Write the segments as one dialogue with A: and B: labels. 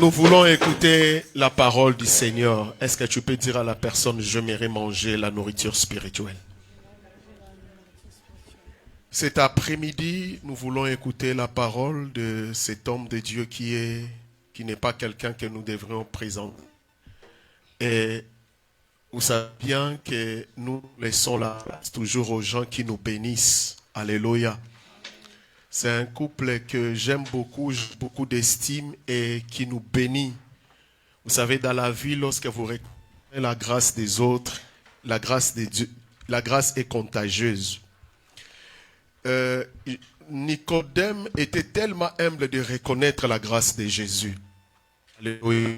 A: Nous voulons écouter la parole du Seigneur. Est-ce que tu peux dire à la personne, j'aimerais manger la nourriture spirituelle? Cet après-midi, nous voulons écouter la parole de cet homme de Dieu qui n'est pas quelqu'un que nous devrions présenter. Et vous savez bien que nous laissons la place toujours aux gens qui nous bénissent. Alléluia. C'est un couple que j'aime beaucoup, j'ai beaucoup d'estime et qui nous bénit. Vous savez, dans la vie, lorsque vous reconnaissez la grâce des autres, la grâce de Dieu, la grâce est contagieuse. Nicodème était tellement humble de reconnaître la grâce de Jésus. Alléluia.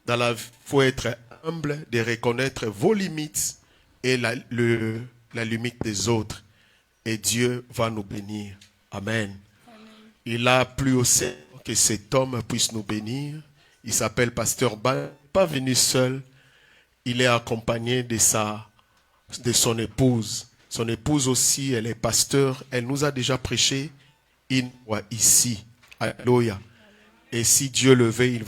A: Dans la vie, il faut être humble de reconnaître vos limites et la limite des autres. Et Dieu va nous bénir. Amen. Il a plu au Seigneur que cet homme puisse nous bénir. Il s'appelle Pasteur Ban. Il n'est pas venu seul. Il est accompagné de son épouse. Son épouse aussi, elle est pasteur. Elle nous a déjà prêché une fois ici. Alléluia. Et si Dieu le veut, elle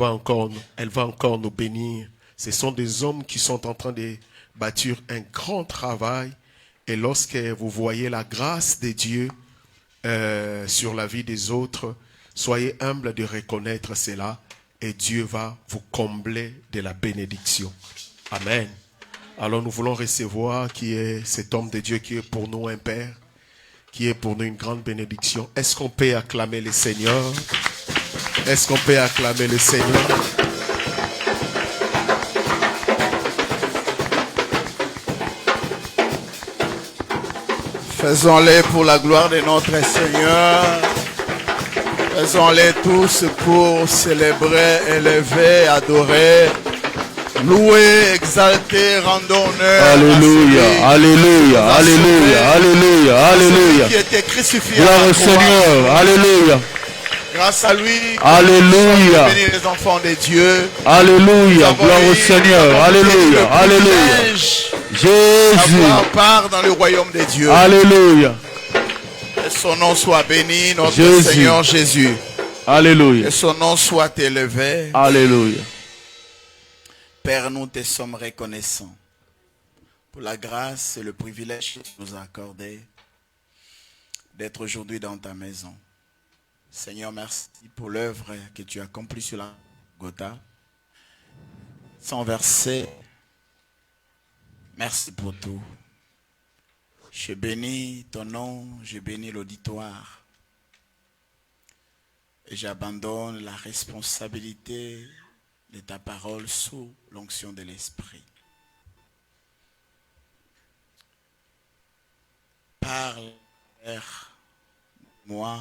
A: va encore nous bénir. Ce sont des hommes qui sont en train de bâtir un grand travail. Et lorsque vous voyez la grâce de Dieu sur la vie des autres, soyez humbles de reconnaître cela. Et Dieu va vous combler de la bénédiction. Amen. Alors nous voulons recevoir qui est cet homme de Dieu qui est pour nous un Père, qui est pour nous une grande bénédiction. Est-ce qu'on peut acclamer le Seigneur? Est-ce qu'on peut acclamer le Seigneur?
B: Faisons-les pour la gloire de notre Seigneur. Faisons-les tous pour célébrer, élever, adorer, louer, exalter, rendre honneur.
C: Alléluia, alléluia, alléluia, alléluia, alléluia.
B: Qui était crucifié.
C: Gloire au Seigneur, alléluia.
B: Grâce à lui,
C: alléluia.
B: Bénis les enfants de Dieu.
C: Alléluia, gloire au Seigneur, alléluia, alléluia. Jésus.
B: Avoir part dans le royaume de Dieu.
C: Alléluia.
B: Que son nom soit béni, notre
C: Jésus.
B: Seigneur Jésus.
C: Alléluia.
B: Que son nom soit élevé.
C: Alléluia.
B: Père, nous te sommes reconnaissants pour la grâce et le privilège que tu nous as accordé d'être aujourd'hui dans ta maison. Seigneur, merci pour l'œuvre que tu as accomplie sur la Golgotha. Sans verset, merci pour tout. Je bénis ton nom, je bénis l'auditoire. Et j'abandonne la responsabilité de ta parole sous l'onction de l'Esprit. Parle, Père, moi,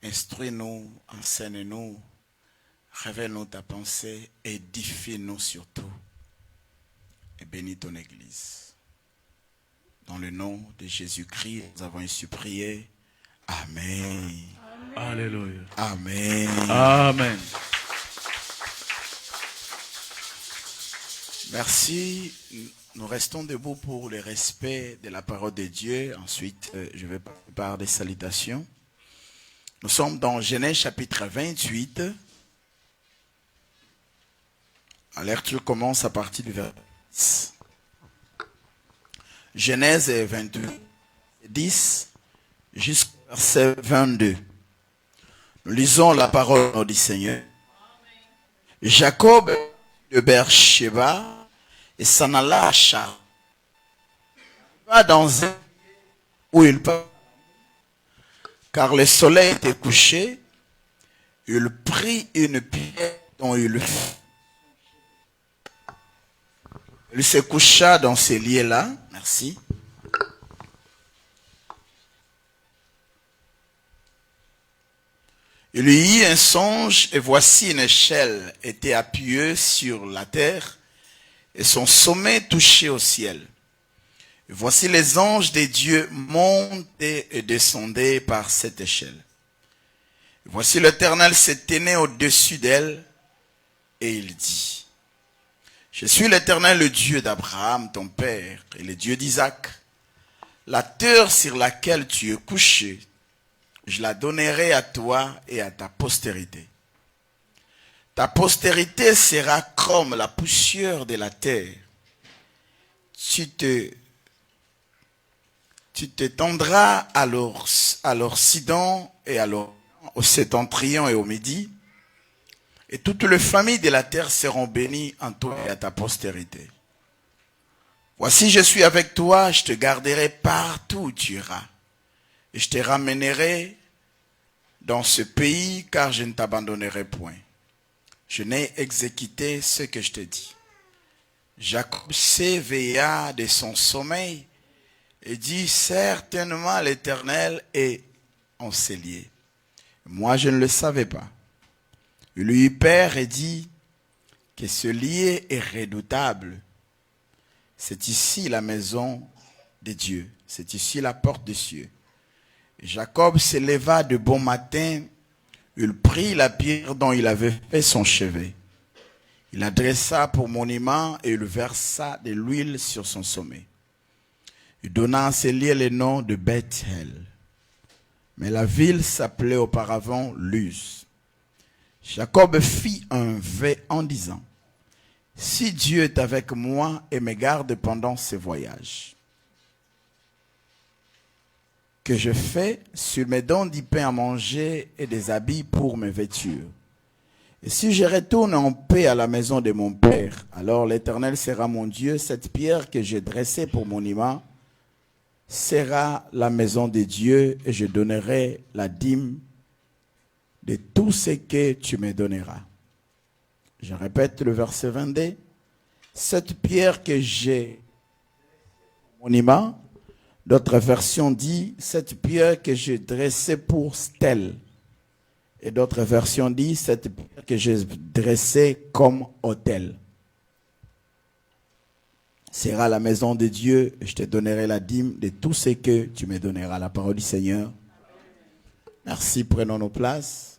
B: instruis-nous, enseigne-nous, révèle-nous ta pensée, édifie-nous surtout, et bénis ton Église. Dans le nom de Jésus-Christ, nous avons ainsi prié. Amen.
C: Alléluia.
B: Amen.
C: Amen.
B: Merci. Nous restons debout pour le respect de la parole de Dieu. Ensuite, je vais parler des salutations. Nous sommes dans Genèse chapitre 28. La lecture commence à partir du verset 10. Genèse 28, 10 jusqu'au verset 22. Nous lisons la parole du Seigneur. Jacob de Beersheba et s'en alla à Char. Il va dans un où il part, car le soleil était couché. Il prit une pierre dont il se coucha dans ces lieux-là. Merci. Il y eut un songe, et voici une échelle était appuyée sur la terre, et son sommet touchait au ciel. Et voici les anges de Dieu montaient et descendaient par cette échelle. Et voici l'Éternel se tenait au-dessus d'elle, et il dit: je suis l'Éternel, le Dieu d'Abraham, ton père, et le Dieu d'Isaac. La terre sur laquelle tu es couché, je la donnerai à toi et à ta postérité. Ta postérité sera comme la poussière de la terre. Tu t'étendras à l'Occident et au septentrion et au midi. Et toutes les familles de la terre seront bénies en toi et à ta postérité. Voici, je suis avec toi, je te garderai partout où tu iras. Et je te ramènerai dans ce pays, car je ne t'abandonnerai point. Je n'ai exécuté ce que je t'ai dit. Jacob s'éveilla de son sommeil et dit, certainement l'Éternel est enseigné. Moi, je ne le savais pas. Il lui père et dit que ce lieu est redoutable. C'est ici la maison de Dieu. C'est ici la porte des cieux. Et Jacob se leva de bon matin. Il prit la pierre dont il avait fait son chevet. Il la dressa pour monument et il versa de l'huile sur son sommet. Il donna à ce lieu le nom de Bethel. Mais la ville s'appelait auparavant Luz. Jacob fit un vœu en disant, si Dieu est avec moi et me garde pendant ce voyage, que je fais, s'il me donne du pain à manger et des habits pour mes vêtures. Et si je retourne en paix à la maison de mon père, alors l'Éternel sera mon Dieu. Cette pierre que j'ai dressée pour monument sera la maison de Dieu et je donnerai la dîme de tout ce que tu me donneras. Je répète le verset 22. Cette pierre que j'ai monument, d'autres versions disent cette pierre que j'ai dressée pour stèle. Et d'autres versions disent cette pierre que j'ai dressée comme autel. Sera la maison de Dieu et je te donnerai la dîme de tout ce que tu me donneras. La parole du Seigneur. Merci, prenons nos places.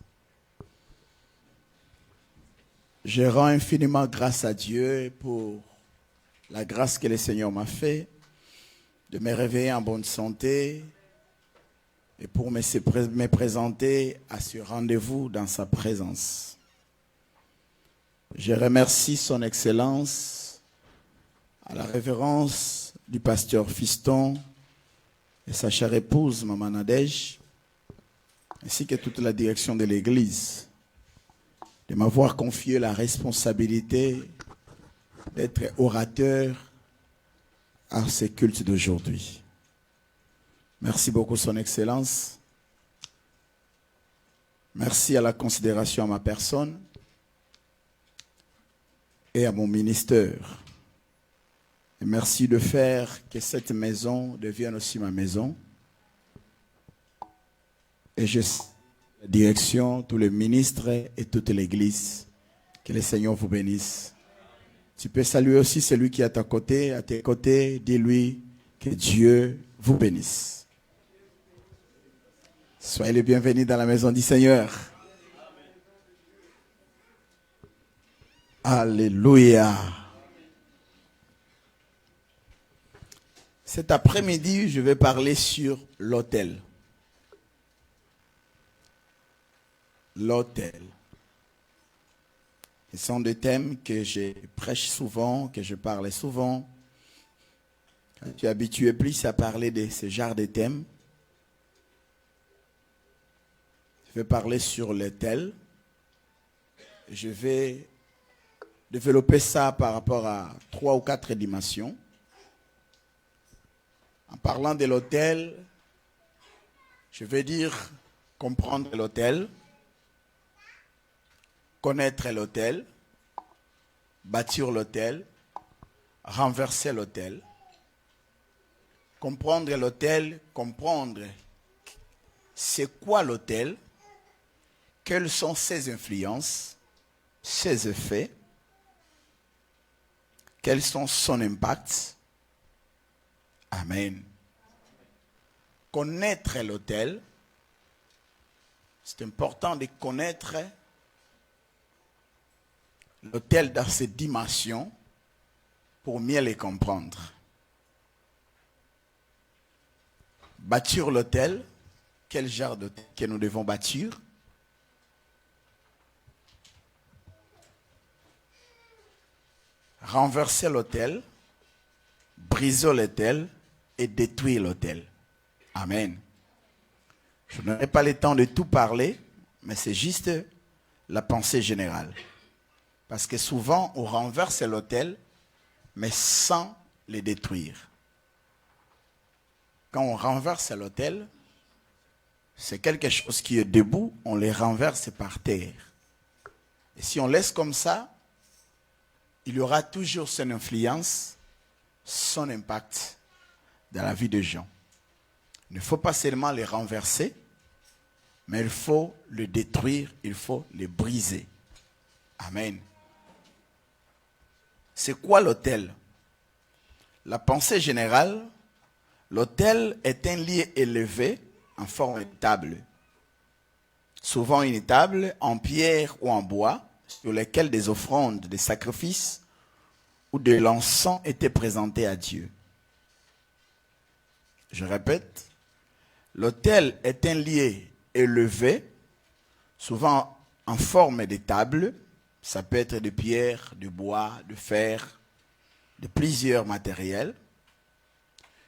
B: Je rends infiniment grâce à Dieu pour la grâce que le Seigneur m'a fait de me réveiller en bonne santé et pour me présenter à ce rendez-vous dans sa présence. Je remercie son Excellence à la révérence du pasteur Fiston et sa chère épouse, Maman Nadège, ainsi que toute la direction de l'Église, de m'avoir confié la responsabilité d'être orateur à ce culte d'aujourd'hui. Merci beaucoup, Son Excellence. Merci à la considération à ma personne et à mon ministère. Et merci de faire que cette maison devienne aussi ma maison. Et je la direction, tous les ministres et toute l'Église. Que le Seigneur vous bénisse. Tu peux saluer aussi celui qui est à tes côtés. Dis-lui que Dieu vous bénisse. Soyez les bienvenus dans la maison du Seigneur. Alléluia. Cet après-midi, je vais parler sur l'autel. L'autel. Ce sont des thèmes que je prêche souvent, que je parle souvent. Quand tu es habitué plus à parler de ce genre de thèmes, je vais parler sur l'autel. Je vais développer ça par rapport à 3 ou 4 dimensions. En parlant de l'autel, je vais dire comprendre l'autel, connaître l'autel, bâtir l'autel, renverser l'autel, comprendre l'autel, comprendre c'est quoi l'autel, quelles sont ses influences, ses effets, quels sont son impact. Amen. Connaître l'autel, c'est important de connaître l'autel dans ses dimensions pour mieux les comprendre. Bâtir l'autel, quel genre d'autel que nous devons bâtir? renverser l'autel, briser l'autel et détruire l'autel. Amen. Je n'aurai pas le temps de tout parler, mais c'est juste la pensée générale. Parce que souvent, on renverse l'autel, mais sans les détruire. Quand on renverse l'autel, c'est quelque chose qui est debout, on les renverse par terre. Et si on laisse comme ça, il y aura toujours son influence, son impact dans la vie des gens. Il ne faut pas seulement les renverser, mais il faut le détruire, il faut les briser. Amen. C'est quoi l'autel? La pensée générale, l'autel est un lieu élevé en forme de table. Souvent une table en pierre ou en bois, sur laquelle des offrandes, des sacrifices ou de l'encens étaient présentés à Dieu. Je répète, l'autel est un lieu élevé, souvent en forme de table. Ça peut être de pierre, de bois, de fer, de plusieurs matériels,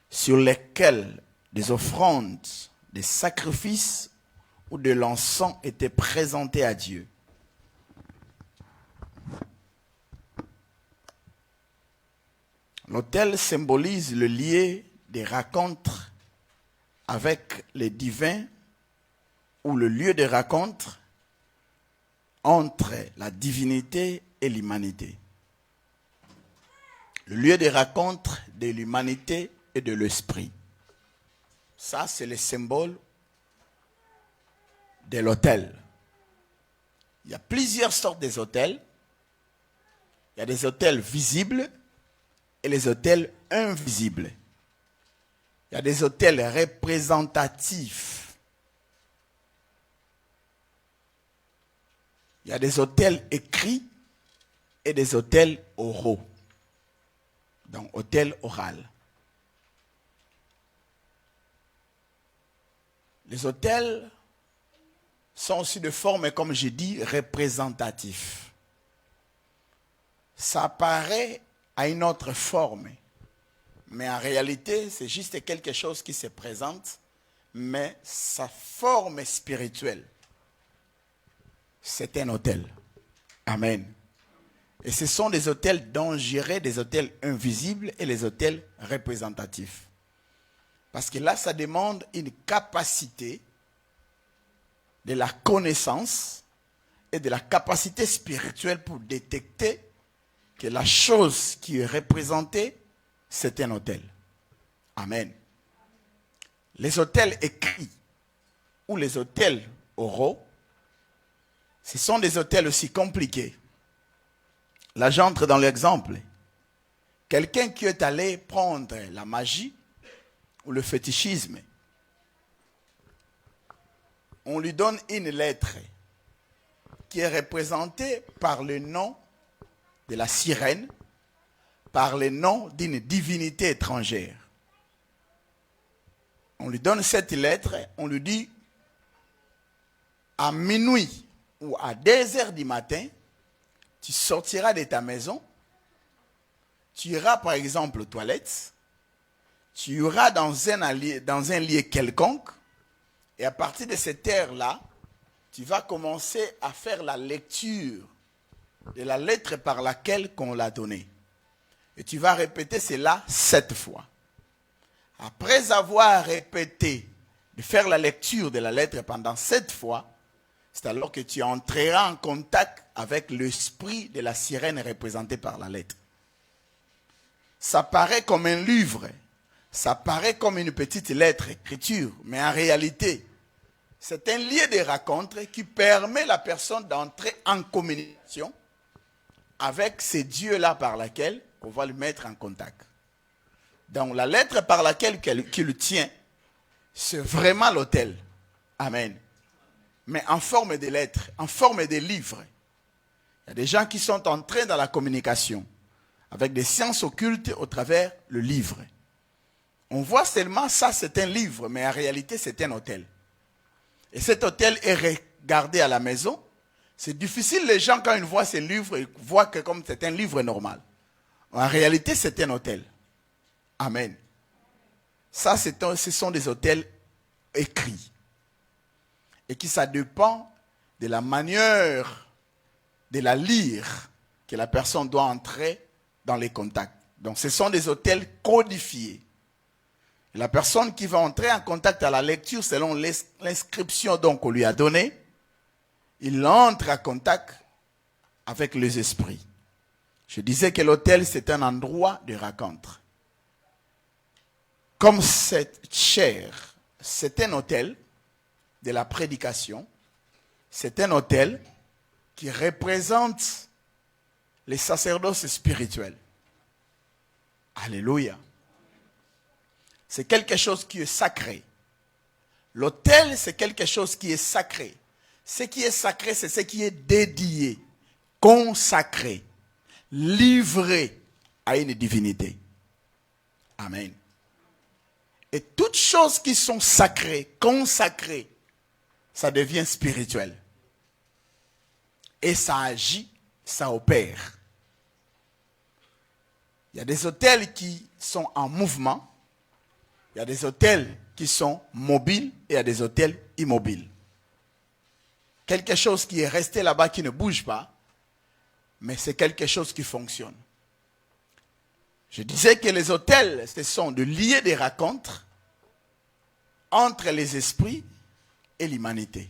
B: sur lesquels des offrandes, des sacrifices ou de l'encens étaient présentés à Dieu. L'autel symbolise le lien des rencontres avec les divins ou le lieu de rencontre entre la divinité et l'humanité. Le lieu de rencontre de l'humanité et de l'esprit. Ça, c'est le symbole de l'autel. Il y a plusieurs sortes d'autels. Il y a des autels visibles et les autels invisibles. Il y a des autels représentatifs. Il y a des autels écrits et des autels oraux. Donc, autel oral. Les autels sont aussi de forme, comme je dis, représentatifs. Ça apparaît à une autre forme. Mais en réalité, c'est juste quelque chose qui se présente, mais sa forme spirituelle, c'est un autel. Amen. Et ce sont des autels dont j'irai des autels invisibles et les autels représentatifs. Parce que là, ça demande une capacité de la connaissance et de la capacité spirituelle pour détecter que la chose qui est représentée, c'est un autel. Amen. Les autels écrits ou les autels oraux, ce sont des autels aussi compliqués. Là, j'entre dans l'exemple. Quelqu'un qui est allé prendre la magie ou le fétichisme, on lui donne une lettre qui est représentée par le nom de la sirène, par le nom d'une divinité étrangère. On lui donne cette lettre, on lui dit, à minuit ou à 2 heures du matin, tu sortiras de ta maison, tu iras par exemple aux toilettes, tu iras dans un lieu quelconque, et à partir de cette heure-là, tu vas commencer à faire la lecture de la lettre par laquelle on l'a donnée. Et tu vas répéter cela 7 fois. Après avoir répété, de faire la lecture de la lettre pendant 7 fois, c'est alors que tu entreras en contact avec l'esprit de la sirène représentée par la lettre. Ça paraît comme un livre, ça paraît comme une petite lettre, écriture, mais en réalité, c'est un lieu de rencontre qui permet à la personne d'entrer en communication avec ces dieux-là par laquelle on va le mettre en contact. Donc la lettre par laquelle qu'il tient, c'est vraiment l'autel. Amen. Mais en forme de lettres, en forme de livres. Il y a des gens qui sont entrés dans la communication avec des sciences occultes au travers le livre. On voit seulement ça, c'est un livre, mais en réalité, c'est un autel. Et cet autel est regardé à la maison. C'est difficile, les gens, quand ils voient ces livres, ils voient que comme c'est un livre normal. En réalité, c'est un hôtel. Amen. Ça, ce sont des hôtels écrits. Et qui ça dépend de la manière de la lire que la personne doit entrer dans les contacts. Donc, ce sont des hôtels codifiés. Et la personne qui va entrer en contact à la lecture, selon l'inscription donc qu'on lui a donnée, il entre en contact avec les esprits. Je disais que l'hôtel, c'est un endroit de rencontre. Comme cette chair, c'est un hôtel de la prédication, c'est un hôtel qui représente les sacerdoces spirituels. Alléluia. C'est quelque chose qui est sacré. L'autel, c'est quelque chose qui est sacré. Ce qui est sacré, c'est ce qui est dédié, consacré, livré à une divinité. Amen. Et toutes choses qui sont sacrées, consacrées, ça devient spirituel. Et ça agit, ça opère. Il y a des hôtels qui sont en mouvement. Il y a des hôtels qui sont mobiles et il y a des hôtels immobiles. Quelque chose qui est resté là-bas qui ne bouge pas, mais c'est quelque chose qui fonctionne. Je disais que les hôtels, ce sont de lier des rencontres entre les esprits et l'humanité.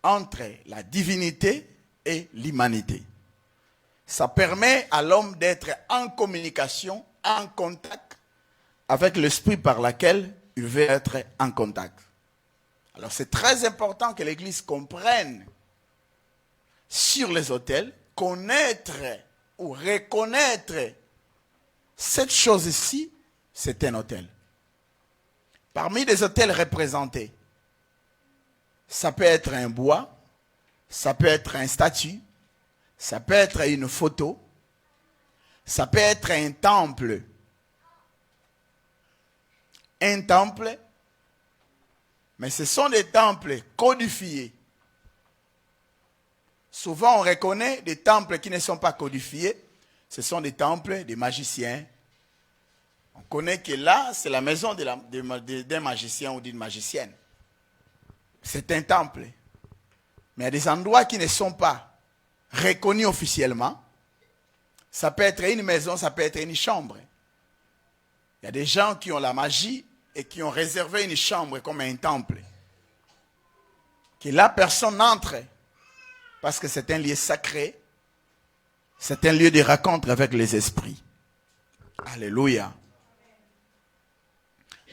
B: Entre la divinité et l'humanité. Ça permet à l'homme d'être en communication, en contact avec l'esprit par lequel il veut être en contact. Alors c'est très important que l'Église comprenne sur les hôtels, connaître ou reconnaître cette chose-ci, c'est un hôtel. Parmi les hôtels représentés, ça peut être un bois, ça peut être un statue, ça peut être une photo, ça peut être un temple. Un temple, mais ce sont des temples codifiés. Souvent, on reconnaît des temples qui ne sont pas codifiés. Ce sont des temples des magiciens. On connaît que là, c'est la maison d'un magicien ou d'une magicienne. C'est un temple. Mais il y a des endroits qui ne sont pas reconnus officiellement. Ça peut être une maison, ça peut être une chambre. Il y a des gens qui ont la magie et qui ont réservé une chambre comme un temple. Que la personne entre parce que c'est un lieu sacré. C'est un lieu de rencontre avec les esprits. Alléluia.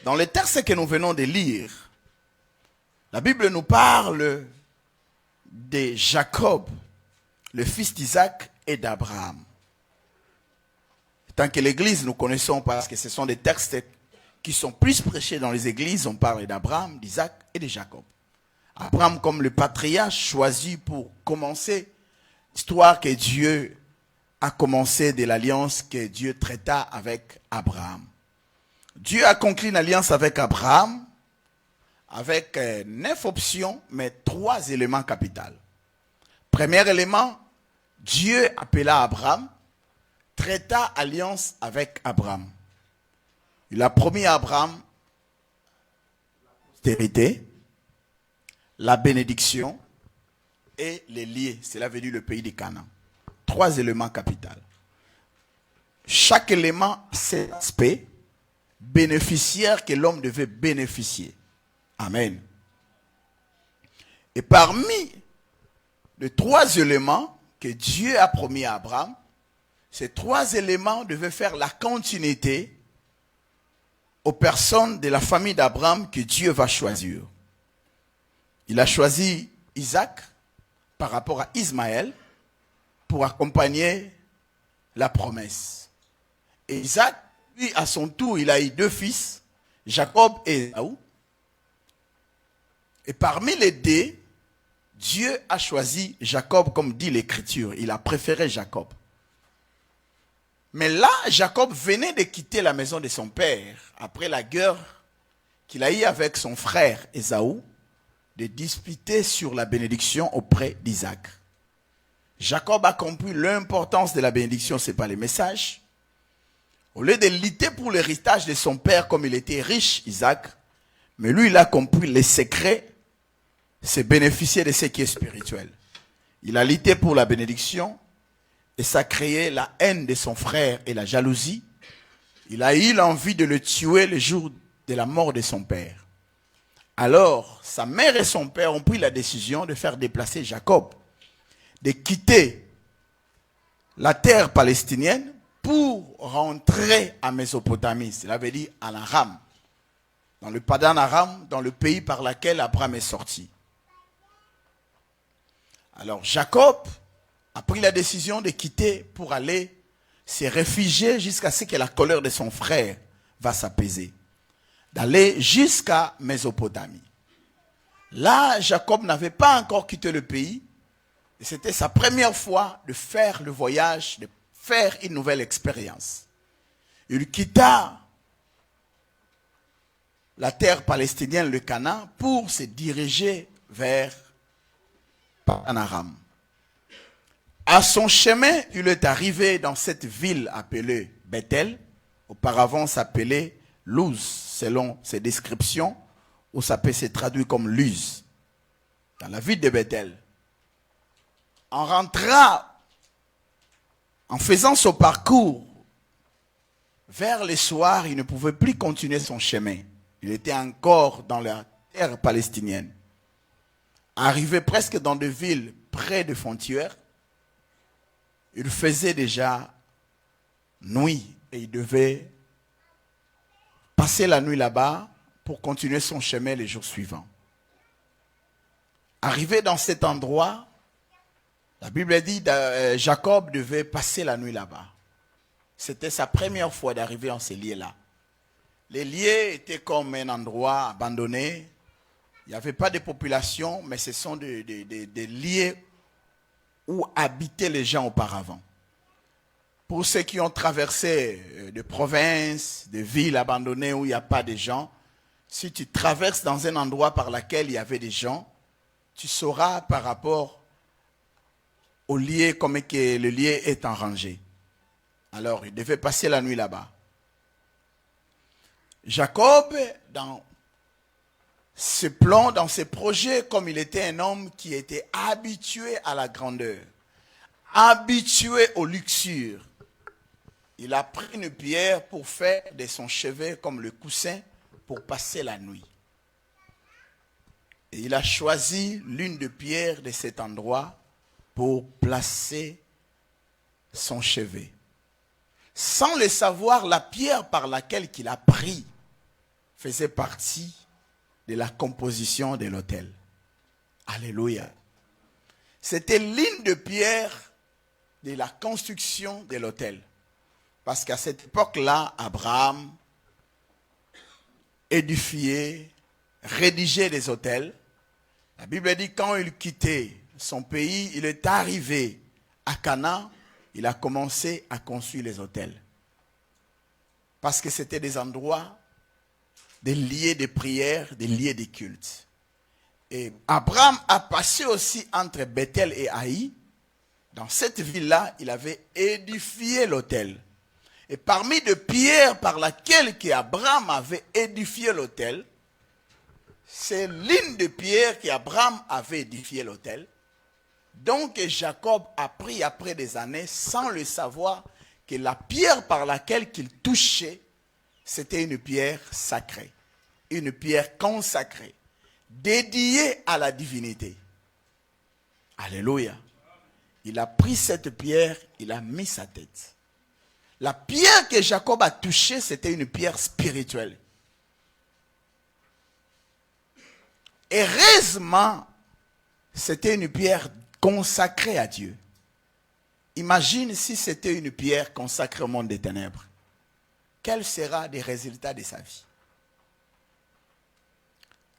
B: Dans le texte que nous venons de lire, la Bible nous parle de Jacob, le fils d'Isaac et d'Abraham. Tant que l'Église, nous connaissons parce que ce sont des textes qui sont plus prêchés dans les églises. On parle d'Abraham, d'Isaac et de Jacob. Abraham comme le patriarche choisi pour commencer l'histoire que Dieu a commencé de l'alliance que Dieu traita avec Abraham. Dieu a conclu une alliance avec Abraham avec 9 options, mais 3 éléments capitaux. Premier élément, Dieu appela Abraham, traita alliance avec Abraham. Il a promis à Abraham la postérité, la bénédiction et les liens. Cela veut dire le pays de Canaan. 3 éléments capitaux. Chaque élément, c'est l'aspect bénéficiaire que l'homme devait bénéficier. Amen. Et parmi les 3 éléments que Dieu a promis à Abraham, ces 3 éléments devaient faire la continuité aux personnes de la famille d'Abraham que Dieu va choisir. Il a choisi Isaac par rapport à Ismaël pour accompagner la promesse. Et Isaac, lui, à son tour, il a eu 2 fils, Jacob et Ésaü. Et parmi les 2, Dieu a choisi Jacob, comme dit l'Écriture. Il a préféré Jacob. Mais là, Jacob venait de quitter la maison de son père après la guerre qu'il a eue avec son frère Ésaü, de disputer sur la bénédiction auprès d'Isaac. Jacob a compris l'importance de la bénédiction, ce n'est pas les messages, Au lieu de lutter pour l'héritage de son père comme il était riche, Isaac, mais lui, il a compris les secrets, c'est bénéficier de ce qui est spirituel. Il a lutté pour la bénédiction et ça a créé la haine de son frère et la jalousie. Il a eu l'envie de le tuer le jour de la mort de son père. Alors, sa mère et son père ont pris la décision de faire déplacer Jacob, de quitter la terre palestinienne pour rentrer à Mésopotamie. Cela veut dire en Aram, dans le Padan Aram, dans le pays par lequel Abraham est sorti. Alors Jacob a pris la décision de quitter pour aller se réfugier jusqu'à ce que la colère de son frère va s'apaiser. D'aller jusqu'à Mésopotamie. Là, Jacob n'avait pas encore quitté le pays. Et c'était sa première fois de faire le voyage, de faire une nouvelle expérience. Il quitta la terre palestinienne, le Canaan, pour se diriger vers Padan Aram. À son chemin, il est arrivé dans cette ville appelée Bethel. Auparavant s'appelait Luz, selon ses descriptions, ou ça peut se traduire comme Luz, dans la ville de Bethel. En rentrant, en faisant son parcours, vers le soir, il ne pouvait plus continuer son chemin. Il était encore dans la terre palestinienne. Arrivé presque dans des villes près de frontières, il faisait déjà nuit et il devait passer la nuit là-bas pour continuer son chemin les jours suivants. Arrivé dans cet endroit, la Bible dit que Jacob devait passer la nuit là-bas. C'était sa première fois d'arriver en ces lieux-là. Les lieux étaient comme un endroit abandonné. Il n'y avait pas de population, mais ce sont des lieux où habitaient les gens auparavant. Pour ceux qui ont traversé des provinces, des villes abandonnées où il n'y a pas de gens, si tu traverses dans un endroit par lequel il y avait des gens, tu sauras par rapport au lieu comme que le lieu est en rangée. Alors, il devait passer la nuit là-bas. Jacob, dans ce plan, dans ce projet, comme il était un homme qui était habitué à la grandeur, habitué aux luxures, il a pris une pierre pour faire de son chevet comme le coussin pour passer la nuit. Et il a choisi l'une des pierres de cet endroit pour placer son chevet. Sans le savoir, la pierre par laquelle il a pris faisait partie de la composition de l'autel. Alléluia. C'était l'une des pierres de la construction de l'autel. Parce qu'à cette époque-là, Abraham édifiait, rédigeait des autels. La Bible dit que quand il quittait son pays, il est arrivé à Canaan, il a commencé à construire les autels. Parce que c'était des endroits, des lieux de prière, des lieux de culte. Et Abraham a passé aussi entre Bethel et Haï. Dans cette ville-là, il avait édifié l'autel. Et parmi les pierres par laquelle Abraham avait édifié l'autel, c'est l'une des pierres qu'Abraham avait édifié l'autel. Donc Jacob a pris après des années, sans le savoir, que la pierre par laquelle il touchait, c'était une pierre sacrée, une pierre consacrée, dédiée à la divinité. Alléluia. Il a pris cette pierre, il a mis sa tête. La pierre que Jacob a touchée, c'était une pierre spirituelle. Heureusement, c'était une pierre consacrée à Dieu. Imagine si c'était une pierre consacrée au monde des ténèbres. Quels seront les résultats de sa vie?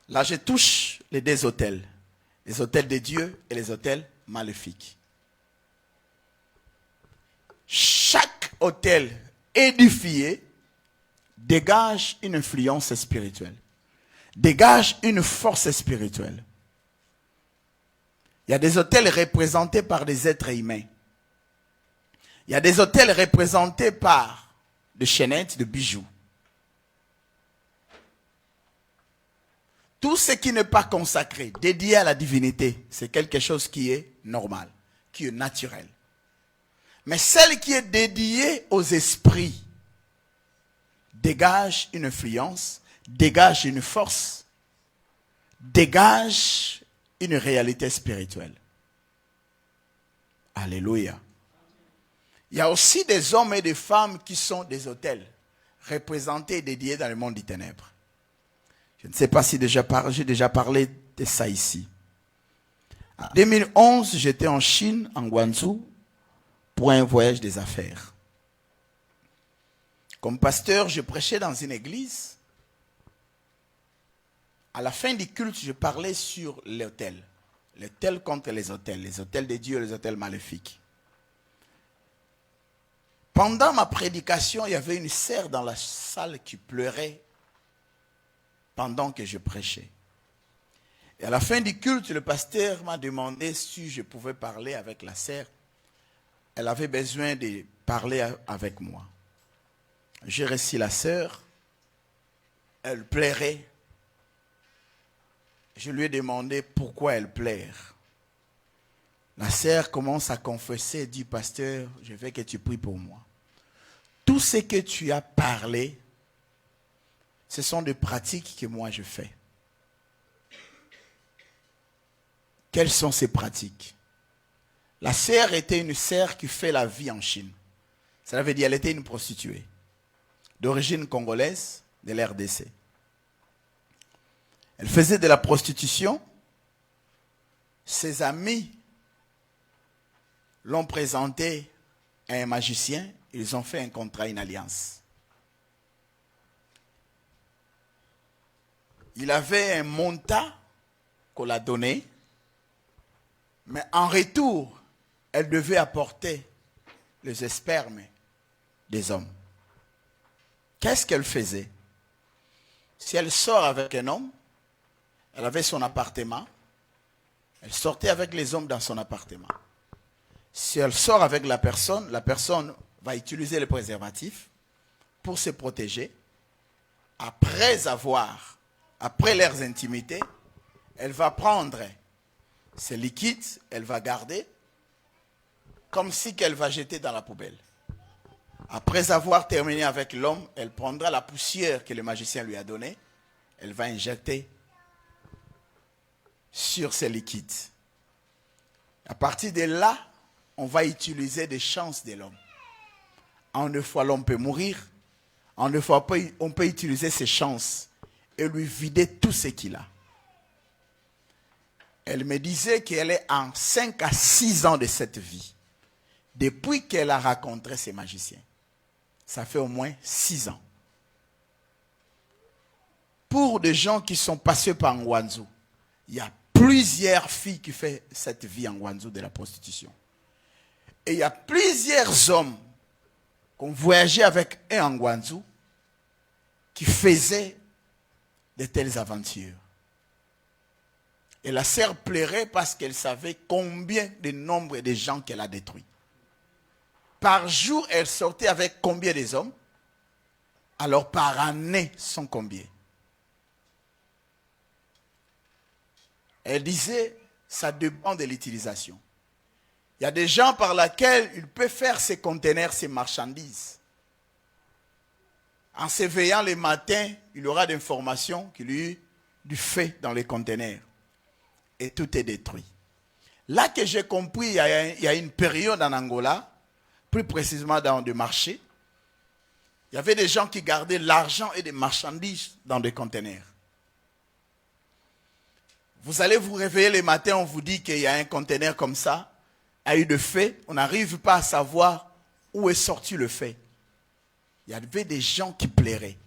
B: Là, je touche les deux autels. Les autels de Dieu et les autels maléfiques. Chaque autel édifié dégage une influence spirituelle. Dégage une force spirituelle. Il y a des autels représentés par des êtres humains. Il y a des autels représentés par de chaînettes, de bijoux. Tout ce qui n'est pas consacré, dédié à la divinité, c'est quelque chose qui est normal, qui est naturel. Mais celle qui est dédiée aux esprits dégage une influence, dégage une force, dégage une réalité spirituelle. Alléluia. Il y a aussi des hommes et des femmes qui sont des autels, représentés et dédiés dans le monde des ténèbres. Je ne sais pas si j'ai déjà parlé de ça ici. En 2011, j'étais en Chine, en Guangzhou, pour un voyage des affaires. Comme pasteur, je prêchais dans une église. À la fin du culte, je parlais sur l'autel. L'autel contre les autels de Dieu et les autels maléfiques. Pendant ma prédication, il y avait une sœur dans la salle qui pleurait pendant que je prêchais. Et à la fin du culte, le pasteur m'a demandé si je pouvais parler avec la sœur. Elle avait besoin de parler avec moi. J'ai reçu la sœur. Elle pleurait. Je lui ai demandé pourquoi elle pleure. La sœur commence à confesser et dit, pasteur, je veux que tu pries pour moi. Tout ce que tu as parlé, ce sont des pratiques que moi je fais. Quelles sont ces pratiques? La sœur était une sœur qui fait la vie en Chine. Ça veut dire qu'elle était une prostituée, d'origine congolaise, de l'RDC. Elle faisait de la prostitution. Ses amis l'ont présentée à un magicien. Ils ont fait un contrat, une alliance. Il avait un montant qu'on l'a donné, mais en retour, elle devait apporter les spermes des hommes. Qu'est-ce qu'elle faisait? Si elle sort avec un homme, elle avait son appartement, elle sortait avec les hommes dans son appartement. Si elle sort avec la personne va utiliser le préservatif pour se protéger. Après leurs intimités, elle va prendre ces liquides, elle va garder, comme si qu'elle va jeter dans la poubelle. Après avoir terminé avec l'homme, elle prendra la poussière que le magicien lui a donnée, elle va injecter sur ces liquides. À partir de là, on va utiliser des chances de l'homme. En une fois, l'homme peut mourir. En une fois, on peut utiliser ses chances et lui vider tout ce qu'il a. Elle me disait qu'elle est en 5 à 6 ans de cette vie, depuis qu'elle a rencontré ces magiciens. Ça fait au moins 6 ans. Pour des gens qui sont passés par Guangzhou, il y a plusieurs filles qui font cette vie en Guangzhou de la prostitution. Et il y a plusieurs hommes qui ont voyagé avec eux en Guangzhou qui faisaient de telles aventures. Et la sœur pleurait parce qu'elle savait combien de nombre de gens qu'elle a détruits. Par jour, elle sortait avec combien des hommes? Alors par année, sont combien? Elle disait, ça dépend de l'utilisation. Il y a des gens par lesquels il peut faire ses conteneurs, ses marchandises. En s'éveillant le matin, il aura des informations qu'il y a eu du feu dans les conteneurs. Et tout est détruit. Là que j'ai compris, il y a une période en Angola, plus précisément dans des marchés, il y avait des gens qui gardaient l'argent et des marchandises dans des conteneurs. Vous allez vous réveiller le matin, on vous dit qu'il y a un conteneur comme ça, a eu de feu, on n'arrive pas à savoir où est sorti le feu. Il y avait des gens qui plairaient.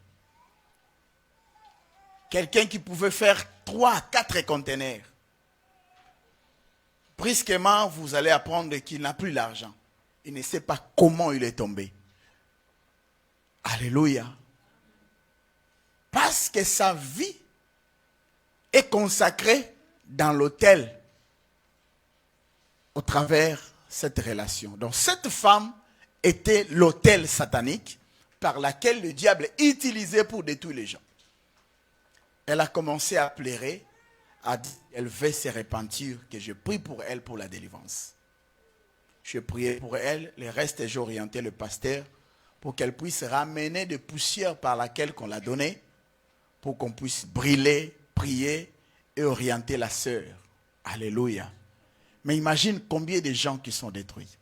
B: Quelqu'un qui pouvait faire 3 à 4 conteneurs. Brusquement, vous allez apprendre qu'il n'a plus l'argent. Il ne sait pas comment il est tombé. Alléluia. Parce que sa vie est consacrée dans l'autel au travers de cette relation. Donc cette femme était l'autel satanique par laquelle le diable utilisait pour détruire les gens. Elle a commencé à pleurer, a dit qu'elle veut se repentir, que je prie pour elle pour la délivrance. Je priais pour elle, le reste j'ai orienté le pasteur pour qu'elle puisse ramener des poussières par laquelle qu'on l'a donnée, pour qu'on puisse brûler, prier et orienter la sœur. Alléluia. Mais imagine combien de gens qui sont détruits.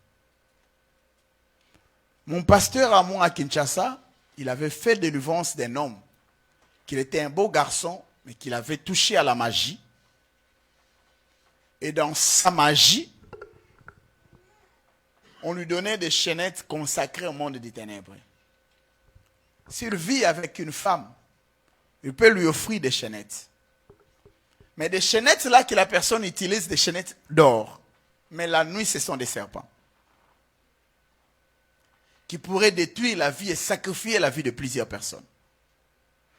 B: Mon pasteur à moi à Kinshasa, il avait fait délivrance d'un homme, qu'il était un beau garçon, mais qu'il avait touché à la magie. Et dans sa magie, on lui donnait des chaînettes consacrées au monde des ténèbres. S'il vit avec une femme, il peut lui offrir des chaînettes. Mais des chaînettes là que la personne utilise, des chaînettes d'or. Mais la nuit, ce sont des serpents. Qui pourraient détruire la vie et sacrifier la vie de plusieurs personnes.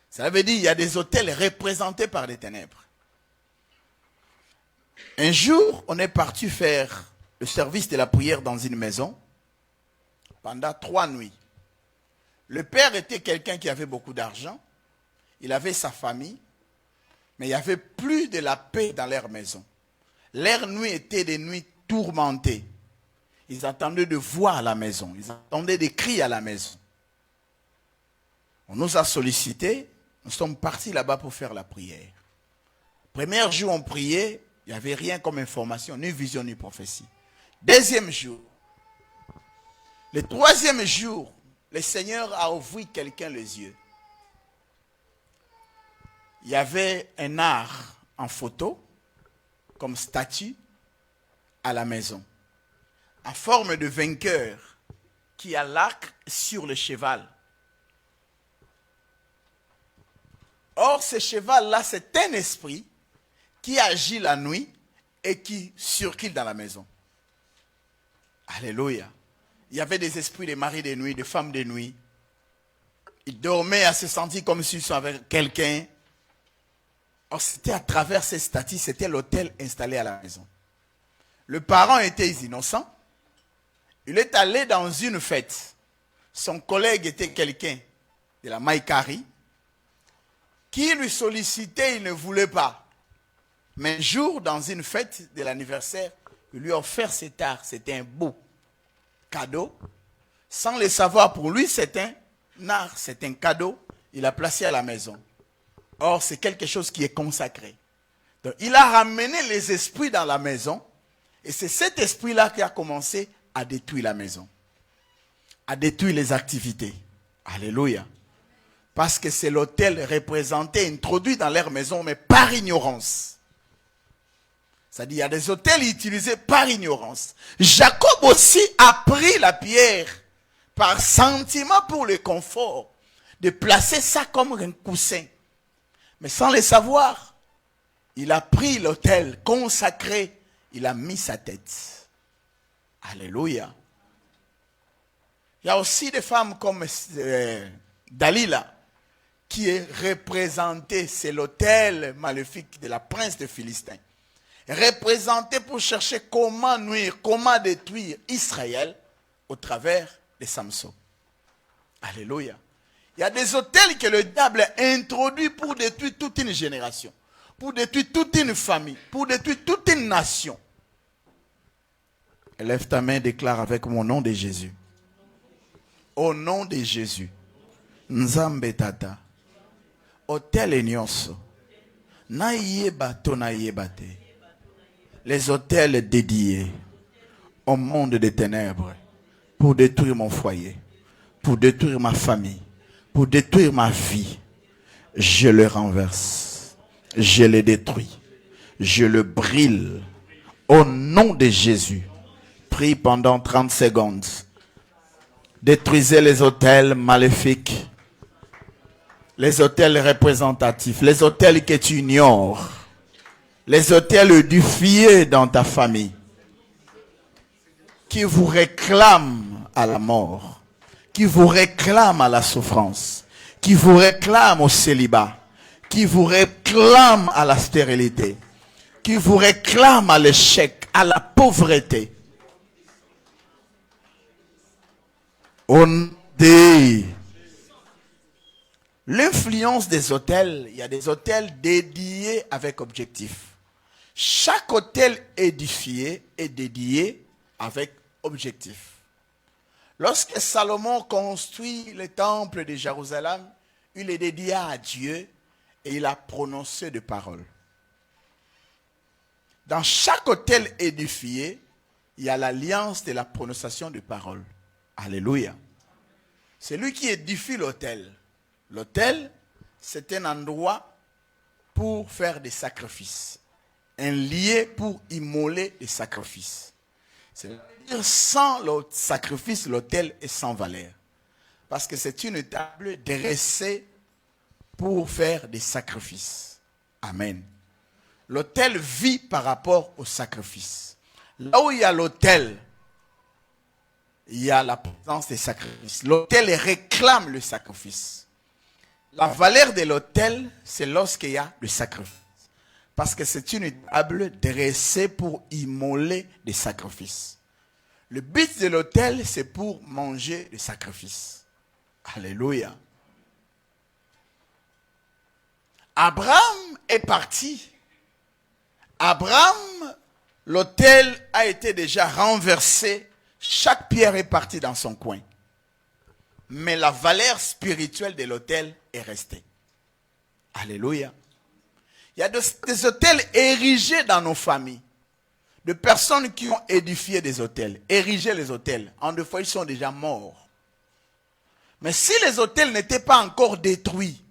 B: Ça veut dire qu'il y a des hôtels représentés par des ténèbres. Un jour, on est parti faire le service de la prière dans une maison pendant 3 nuits. Le père était quelqu'un qui avait beaucoup d'argent. Il avait sa famille. Mais il n'y avait plus de la paix dans leur maison. Leurs nuits étaient des nuits tourmentées. Ils attendaient de voix à la maison. Ils attendaient des cris à la maison. On nous a sollicités. Nous sommes partis là-bas pour faire la prière. Premier jour, on priait. Il n'y avait rien comme information, ni vision, ni prophétie. Deuxième jour. Le troisième jour, le Seigneur a ouvert quelqu'un les yeux. Il y avait un art en photo, comme statue, à la maison. En forme de vainqueur, qui a l'arc sur le cheval. Or, ce cheval-là, c'est un esprit qui agit la nuit et qui circule dans la maison. Alléluia. Il y avait des esprits de maris de nuit, de femmes de nuit. Ils dormaient à se sentir comme s'ils sont avec quelqu'un. Or, c'était à travers ces statues, c'était l'hôtel installé à la maison. Le parent était innocent. Il est allé dans une fête. Son collègue était quelqu'un de la Maïkari qui lui sollicitait, il ne voulait pas. Mais un jour, dans une fête de l'anniversaire, il lui a offert cet art. C'était un beau cadeau. Sans le savoir, pour lui, c'est un art, c'est un cadeau. Il l'a placé à la maison. Or, c'est quelque chose qui est consacré. Donc, il a ramené les esprits dans la maison. Et c'est cet esprit-là qui a commencé à détruire la maison. À détruire les activités. Alléluia. Parce que c'est l'autel représenté, introduit dans leur maison, mais par ignorance. C'est-à-dire, il y a des autels utilisés par ignorance. Jacob aussi a pris la pierre par sentiment pour le confort, de placer ça comme un coussin. Mais sans le savoir, il a pris l'autel consacré, il a mis sa tête. Alléluia. Il y a aussi des femmes comme Dalila, qui est représentée, c'est l'autel maléfique de la prince de Philistins. Représentée pour chercher comment nuire, comment détruire Israël au travers de Samson. Alléluia. Il y a des autels que le diable a introduits pour détruire toute une génération, pour détruire toute une famille, pour détruire toute une nation. Lève ta main et déclare avec mon nom de Jésus. Au nom de Jésus. Nzambe tata. Hôtel nyonso. Na yeba to na yebate. Les hôtels dédiés au monde des ténèbres pour détruire mon foyer, pour détruire ma famille, pour détruire ma vie, je le renverse, je le détruis, je le brûle. Au nom de Jésus, prie pendant 30 secondes. Détruisez les hôtels maléfiques, les hôtels représentatifs, les hôtels que tu ignores, les hôtels du fier dans ta famille, qui vous réclament à la mort, qui vous réclament à la souffrance, qui vous réclament au célibat, qui vous réclament à la stérilité, qui vous réclament à l'échec, à la pauvreté. Au nom de L'influence des hôtels, il y a des hôtels dédiés avec objectif. Chaque hôtel édifié est dédié avec objectif. Lorsque Salomon construit le temple de Jérusalem, il est dédié à Dieu et il a prononcé des paroles. Dans chaque hôtel édifié, il y a l'alliance de la prononciation de paroles. Alléluia. C'est lui qui édifie l'hôtel. L'autel, c'est un endroit pour faire des sacrifices. Un lieu pour immoler des sacrifices. C'est-à-dire, sans le sacrifice, l'autel est sans valeur. Parce que c'est une table dressée pour faire des sacrifices. Amen. L'autel vit par rapport au sacrifice. Là où il y a l'autel, il y a la présence des sacrifices. L'autel réclame le sacrifice. La valeur de l'autel, c'est lorsqu'il y a le sacrifice. Parce que c'est une table dressée pour immoler des sacrifices. Le but de l'autel, c'est pour manger des sacrifices. Alléluia. Abraham est parti. Abraham, l'autel a été déjà renversé. Chaque pierre est partie dans son coin. Mais la valeur spirituelle de l'autel est restée. Alléluia. Il y a des hôtels érigés dans nos familles. De personnes qui ont édifié des hôtels, érigé les hôtels. En deux fois, ils sont déjà morts. Mais si les hôtels n'étaient pas encore détruits,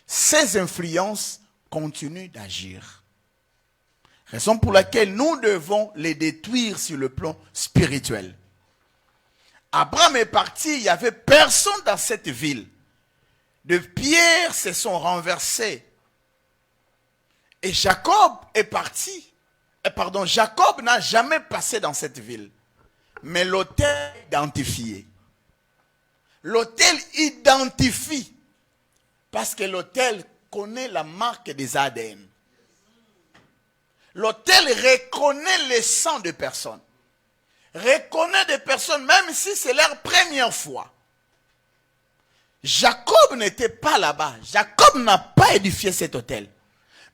B: ces influences continuent d'agir. Raison pour laquelle nous devons les détruire sur le plan spirituel. Abraham est parti, il n'y avait personne dans cette ville. De pierres se sont renversées. Et Jacob est parti. Jacob n'a jamais passé dans cette ville. Mais l'autel identifié. L'autel identifie. Parce que l'autel connaît la marque des ADN. L'autel reconnaît le sang de personnes. Reconnaît des personnes, même si c'est leur première fois. Jacob n'était pas là-bas. Jacob n'a pas édifié cet autel.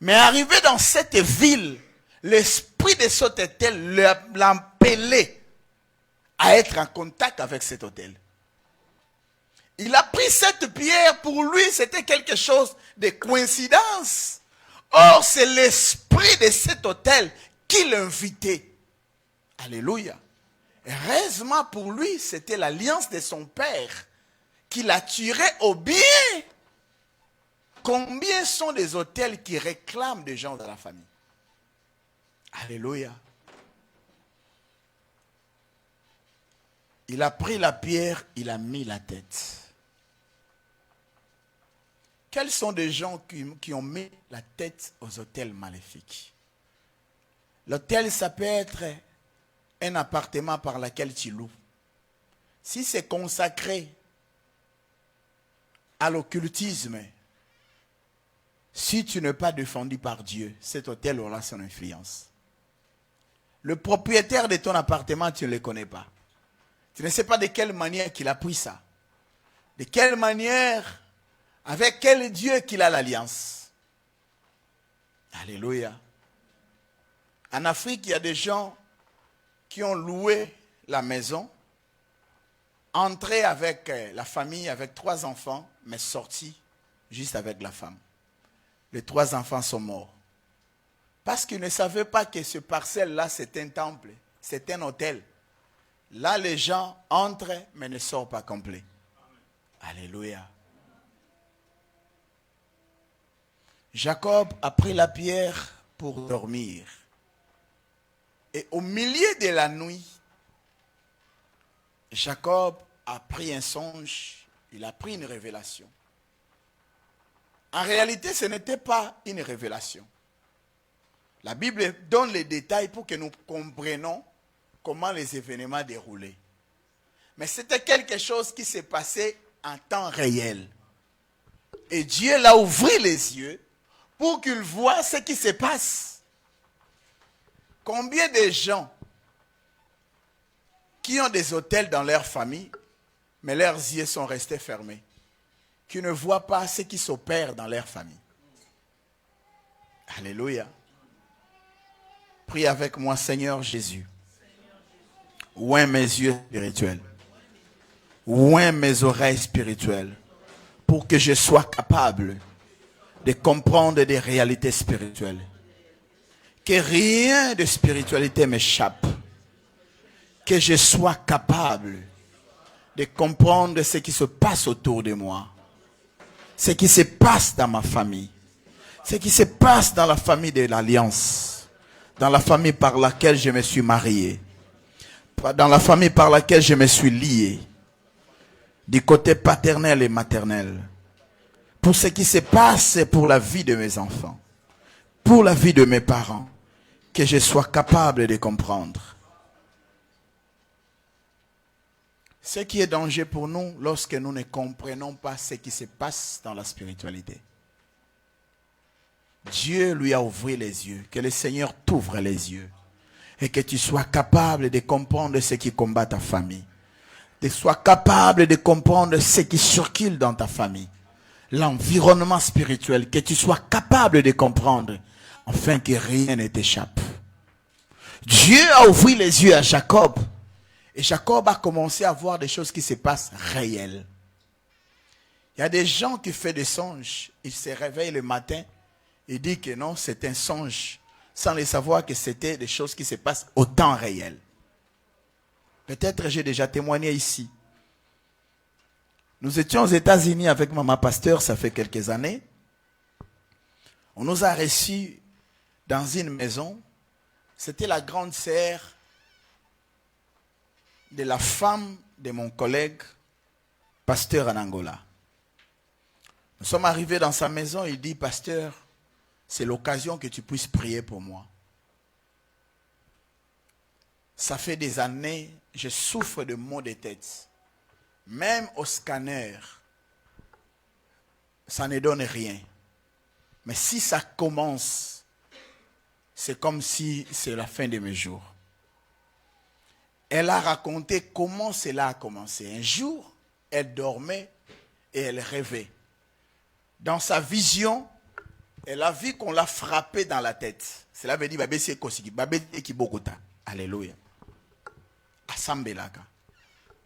B: Mais arrivé dans cette ville, l'esprit de cet autel l'appelait à être en contact avec cet autel. Il a pris cette pierre, pour lui, c'était quelque chose de coïncidence. Or, c'est l'esprit de cet autel qui l'invitait. Alléluia. Heureusement pour lui, c'était l'alliance de son père qui l'attirait au bien. Combien sont des hôtels qui réclament des gens dans la famille? Alléluia. Il a pris la pierre, il a mis la tête. Quels sont des gens qui ont mis la tête aux hôtels maléfiques? L'hôtel, ça peut être un appartement par lequel tu loues. Si c'est consacré à l'occultisme, si tu n'es pas défendu par Dieu, cet hôtel aura son influence. Le propriétaire de ton appartement, tu ne le connais pas. Tu ne sais pas de quelle manière qu'il a pris ça. De quelle manière, avec quel Dieu qu'il a l'alliance. Alléluia. En Afrique, il y a des gens qui ont loué la maison, entré avec la famille, avec 3 enfants, mais sorti juste avec la femme. Les 3 enfants sont morts. Parce qu'ils ne savaient pas que ce parcelle-là, c'est un temple, c'est un hôtel. Là, les gens entrent, mais ne sortent pas complet. Alléluia. Jacob a pris la pierre pour dormir. Et au milieu de la nuit, Jacob a pris un songe, il a pris une révélation. En réalité, ce n'était pas une révélation. La Bible donne les détails pour que nous comprenions comment les événements déroulaient. Mais c'était quelque chose qui s'est passé en temps réel. Et Dieu l'a ouvert les yeux pour qu'il voie ce qui se passe. Combien de gens qui ont des hôtels dans leur famille, mais leurs yeux sont restés fermés? qui ne voient pas ce qui s'opère dans leur famille. Alléluia. Prie avec moi, Seigneur Jésus. Ouvre mes yeux spirituels. Ouvre mes oreilles spirituelles. Pour que je sois capable de comprendre des réalités spirituelles. Que rien de spiritualité m'échappe. Que je sois capable de comprendre ce qui se passe autour de moi. Ce qui se passe dans ma famille. Ce qui se passe dans la famille de l'Alliance. Dans la famille par laquelle je me suis marié. Dans la famille par laquelle je me suis lié. Du côté paternel et maternel. Pour ce qui se passe pour la vie de mes enfants. Pour la vie de mes parents. Que je sois capable de comprendre. Ce qui est danger pour nous lorsque nous ne comprenons pas ce qui se passe dans la spiritualité. Dieu lui a ouvert les yeux. Que le Seigneur t'ouvre les yeux. Et que tu sois capable de comprendre ce qui combat ta famille. Que tu sois capable de comprendre ce qui circule dans ta famille. L'environnement spirituel. Que tu sois capable de comprendre. Afin que rien ne t'échappe. Dieu a ouvert les yeux à Jacob. Et Jacob a commencé à voir des choses qui se passent réelles. Il y a des gens qui font des songes. Ils se réveillent le matin et disent que non, c'est un songe. Sans le savoir que c'était des choses qui se passent au temps réel. Peut-être j'ai déjà témoigné ici. Nous étions aux États-Unis avec maman pasteur, ça fait quelques années. On nous a reçus dans une maison. C'était la grande sœur de la femme de mon collègue, pasteur en Angola. Nous sommes arrivés dans sa maison, il dit, pasteur, c'est l'occasion que tu puisses prier pour moi. Ça fait des années, je souffre de maux de tête. Même au scanner, ça ne donne rien. Mais si ça commence, c'est comme si c'est la fin de mes jours. Elle a raconté comment cela a commencé. Un jour, elle dormait et elle rêvait. Dans sa vision, elle a vu qu'on l'a frappé dans la tête. Cela veut dire Babé c'est Kosiki, Babé Kibokota. Alléluia. Asambelaka.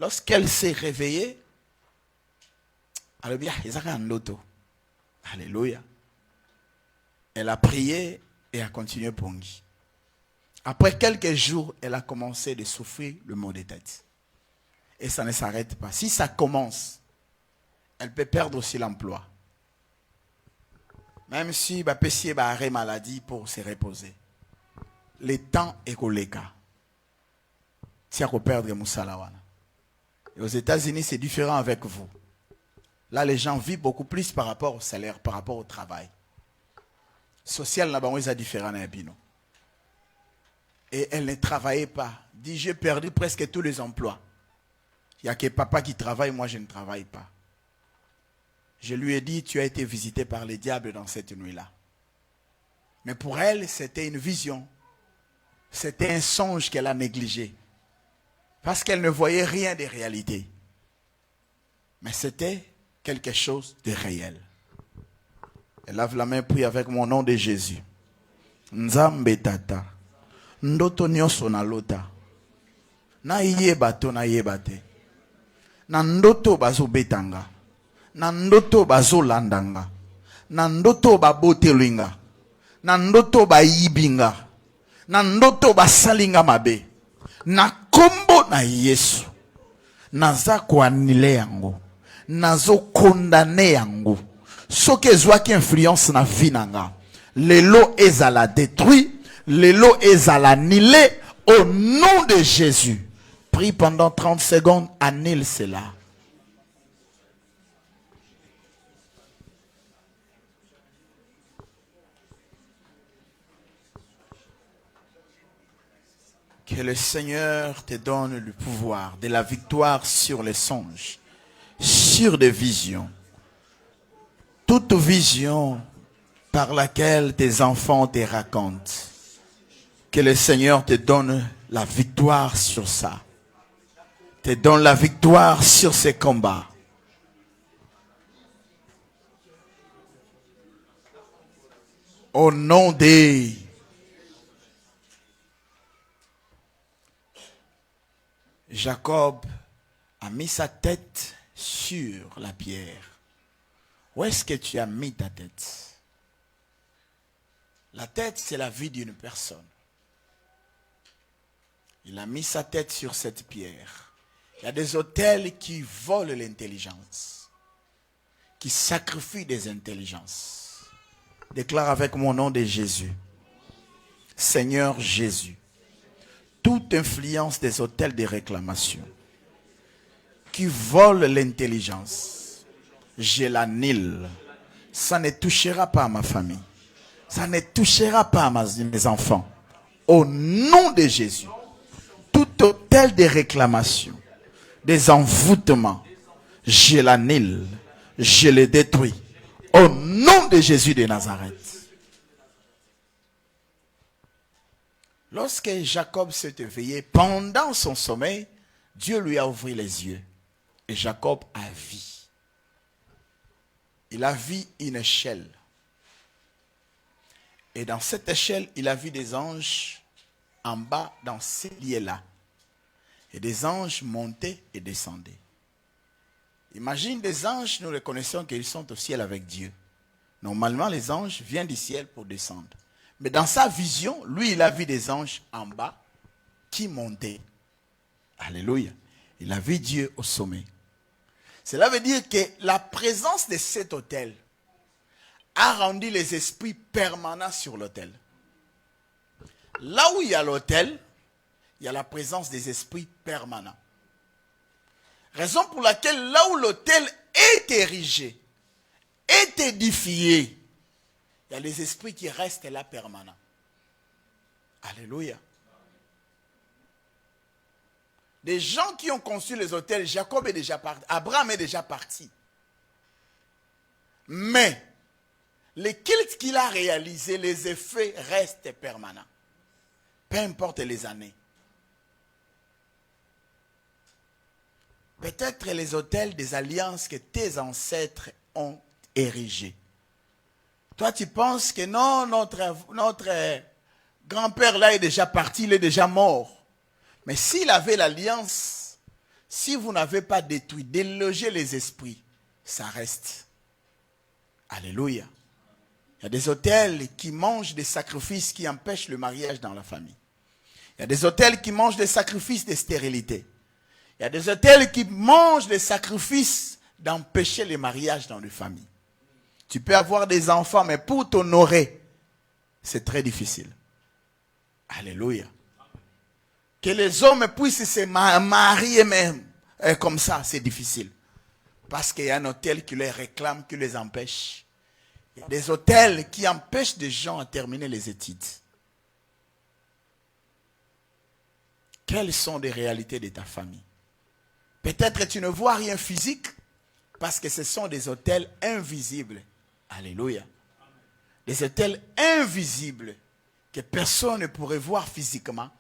B: Lorsqu'elle s'est réveillée, alléluia. Elle a prié et a continué Pongi. Après quelques jours, elle a commencé de souffrir le maux de tête. Et ça ne s'arrête pas. Si ça commence, elle peut perdre aussi l'emploi. Même si elle peut arrêter maladie pour se reposer. Le temps est colléga. Si elle peut perdre Moussalawana. Et aux États-Unis, c'est différent avec vous. Là, les gens vivent beaucoup plus par rapport au salaire, par rapport au travail. Social, là-bas, c'est différent. Et elle ne travaillait pas. Dit, j'ai perdu presque tous les emplois. Il n'y a que papa qui travaille, moi je ne travaille pas. Je lui ai dit, tu as été visité par les diables dans cette nuit-là. Mais pour elle, c'était une vision. C'était un songe qu'elle a négligé. Parce qu'elle ne voyait rien de réalité. Mais c'était quelque chose de réel. Elle lave la main, prie avec mon nom de Jésus. Nzambe tata. Ndoto nyoso na lota. Na yeba to na yebate. Na ndoto bazo betanga. Na ndoto bazo landanga. Na ndoto babotelinga. Na ndoto bayibinga. Na ndoto basalinga mabe. Na kombo na Yesu. Naza kuanile yango. Nazo kondane yango. Soki ezwaki influence na vie nanga. Lelo ezala détruit. Lelo ezala annulé au nom de Jésus. Prie pendant 30 secondes, annule cela. Que le Seigneur te donne le pouvoir de la victoire sur les songes, sur des visions. Toute vision par laquelle tes enfants te racontent. Que le Seigneur te donne la victoire sur ça. Te donne la victoire sur ces combats. Au nom de... Jacob a mis sa tête sur la pierre. Où est-ce que tu as mis ta tête? La tête, c'est la vie d'une personne. Il a mis sa tête sur cette pierre. Il y a des autels qui volent l'intelligence, qui sacrifient des intelligences. Déclare avec mon nom de Jésus. Seigneur Jésus, toute influence des autels de réclamation qui volent l'intelligence, je l'annule. Ça ne touchera pas à ma famille. Ça ne touchera pas à mes enfants. Au nom de Jésus, tout autel de réclamation, des envoûtements, je l'annule, je le détruis. Au nom de Jésus de Nazareth. Lorsque Jacob s'est éveillé, pendant son sommeil, Dieu lui a ouvert les yeux. Et Jacob a vu. Il a vu une échelle. Et dans cette échelle, il a vu des anges en bas dans ces lieux-là. Et des anges montaient et descendaient. Imagine des anges, nous reconnaissons qu'ils sont au ciel avec Dieu. Normalement, les anges viennent du ciel pour descendre. Mais dans sa vision, lui, il a vu des anges en bas qui montaient. Alléluia. Il a vu Dieu au sommet. Cela veut dire que la présence de cet autel a rendu les esprits permanents sur l'autel. Là où il y a l'autel, il y a la présence des esprits permanents. Raison pour laquelle là où l'autel est érigé, est édifié, il y a les esprits qui restent là permanents. Alléluia. Des gens qui ont conçu les autels, Jacob est déjà parti, Abraham est déjà parti. Mais les cultes qu'il a réalisés, les effets restent permanents. Peu importe les années. Peut-être les autels des alliances que tes ancêtres ont érigés. Toi, tu penses que non, notre grand-père là est déjà parti, il est déjà mort. Mais s'il avait l'alliance, si vous n'avez pas détruit, délogé les esprits, ça reste. Alléluia. Il y a des autels qui mangent des sacrifices qui empêchent le mariage dans la famille. Il y a des autels qui mangent des sacrifices de stérilité. Il y a des autels qui mangent des sacrifices d'empêcher les mariages dans les familles. Tu peux avoir des enfants, mais pour t'honorer, c'est très difficile. Alléluia. Que les hommes puissent se marier même comme ça, c'est difficile. Parce qu'il y a un autel qui les réclame, qui les empêche. Il y a des autels qui empêchent des gens à terminer les études. Quelles sont les réalités de ta famille? Peut-être que tu ne vois rien physique parce que ce sont des autels invisibles. Alléluia. Des autels invisibles que personne ne pourrait voir physiquement.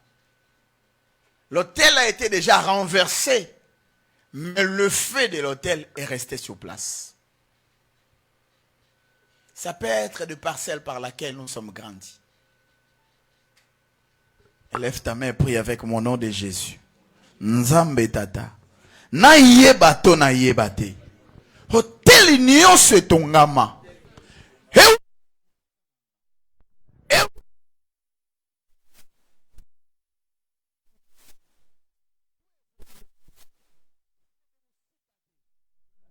B: L'autel a été déjà renversé, mais le feu de l'autel est resté sur place. Ça peut être de parcelles par laquelle nous sommes grandis. Lève ta main et prie avec mon nom de Jésus. Nzambe tata. Na yeba to na yeba te. Hotel nyonso etongama.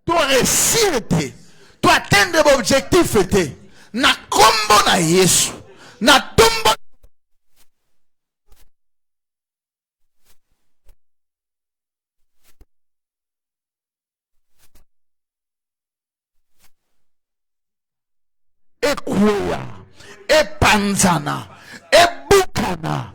B: To réussir te. To atteindre l'objectif te. Na kombo na Yesu. Na tombo. Ekwea. Epanzana. Ebukana.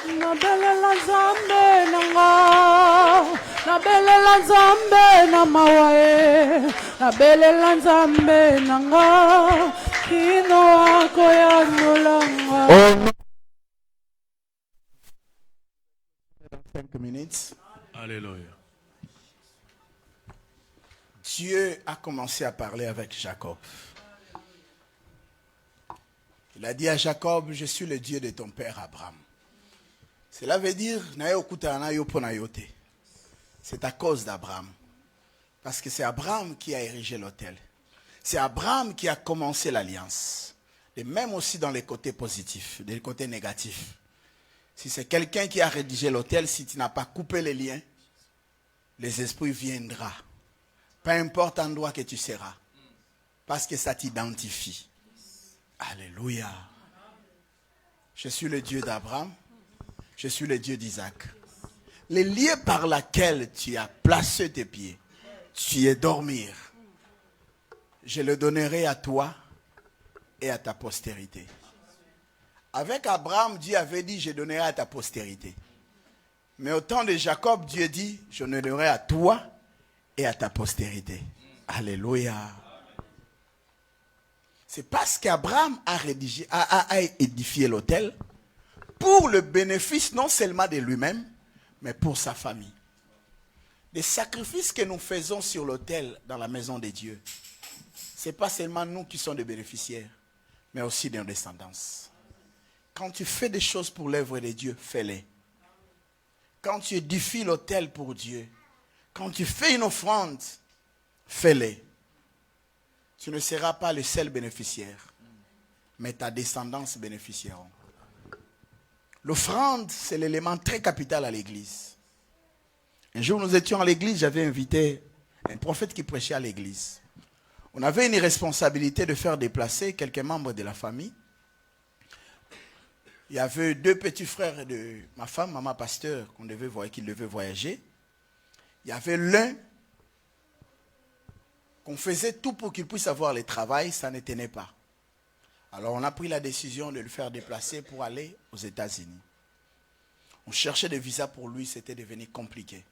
D: Nabelela Nzambe nanga, nabelela Nzambe na mawae, nabelela Nzambe nanga, kino wako ya nulanga.
B: 5 minutes.
C: Alléluia.
B: Dieu a commencé à parler avec Jacob. Il a dit à Jacob, je suis le Dieu de ton père Abraham. Cela veut dire, c'est à cause d'Abraham. Parce que c'est Abraham qui a érigé l'autel. C'est Abraham qui a commencé l'alliance. Et même aussi dans les côtés positifs, les côtés négatifs. Si c'est quelqu'un qui a rédigé l'autel, si tu n'as pas coupé les liens, les esprits viendront. Peu importe l'endroit que tu seras. Parce que ça t'identifie. Alléluia. Je suis le Dieu d'Abraham. Je suis le Dieu d'Isaac. Les lieux par lesquels tu as placé tes pieds, tu y es dormir. Je le donnerai à toi et à ta postérité. Avec Abraham, Dieu avait dit, je donnerai à ta postérité. Mais au temps de Jacob, Dieu dit, je donnerai à toi et à ta postérité. Alléluia. C'est parce qu'Abraham a édifié l'autel pour le bénéfice non seulement de lui-même, mais pour sa famille. Les sacrifices que nous faisons sur l'autel dans la maison de Dieu, ce n'est pas seulement nous qui sommes des bénéficiaires, mais aussi nos descendants. Quand tu fais des choses pour l'œuvre de Dieu, fais-les. Quand tu édifies l'autel pour Dieu, quand tu fais une offrande, fais-les. Tu ne seras pas le seul bénéficiaire, mais ta descendance bénéficieront. L'offrande, c'est l'élément très capital à l'église. Un jour, nous étions à l'église, j'avais invité un prophète qui prêchait à l'église. On avait une responsabilité de faire déplacer quelques membres de la famille. Il y avait 2 petits frères de ma femme, maman pasteur, qui devaient voyager. Il y avait l'un qu'on faisait tout pour qu'il puisse avoir le travail, ça ne tenait pas. Alors on a pris la décision de le faire déplacer pour aller aux États-Unis. On cherchait des visas pour lui, c'était devenu compliqué.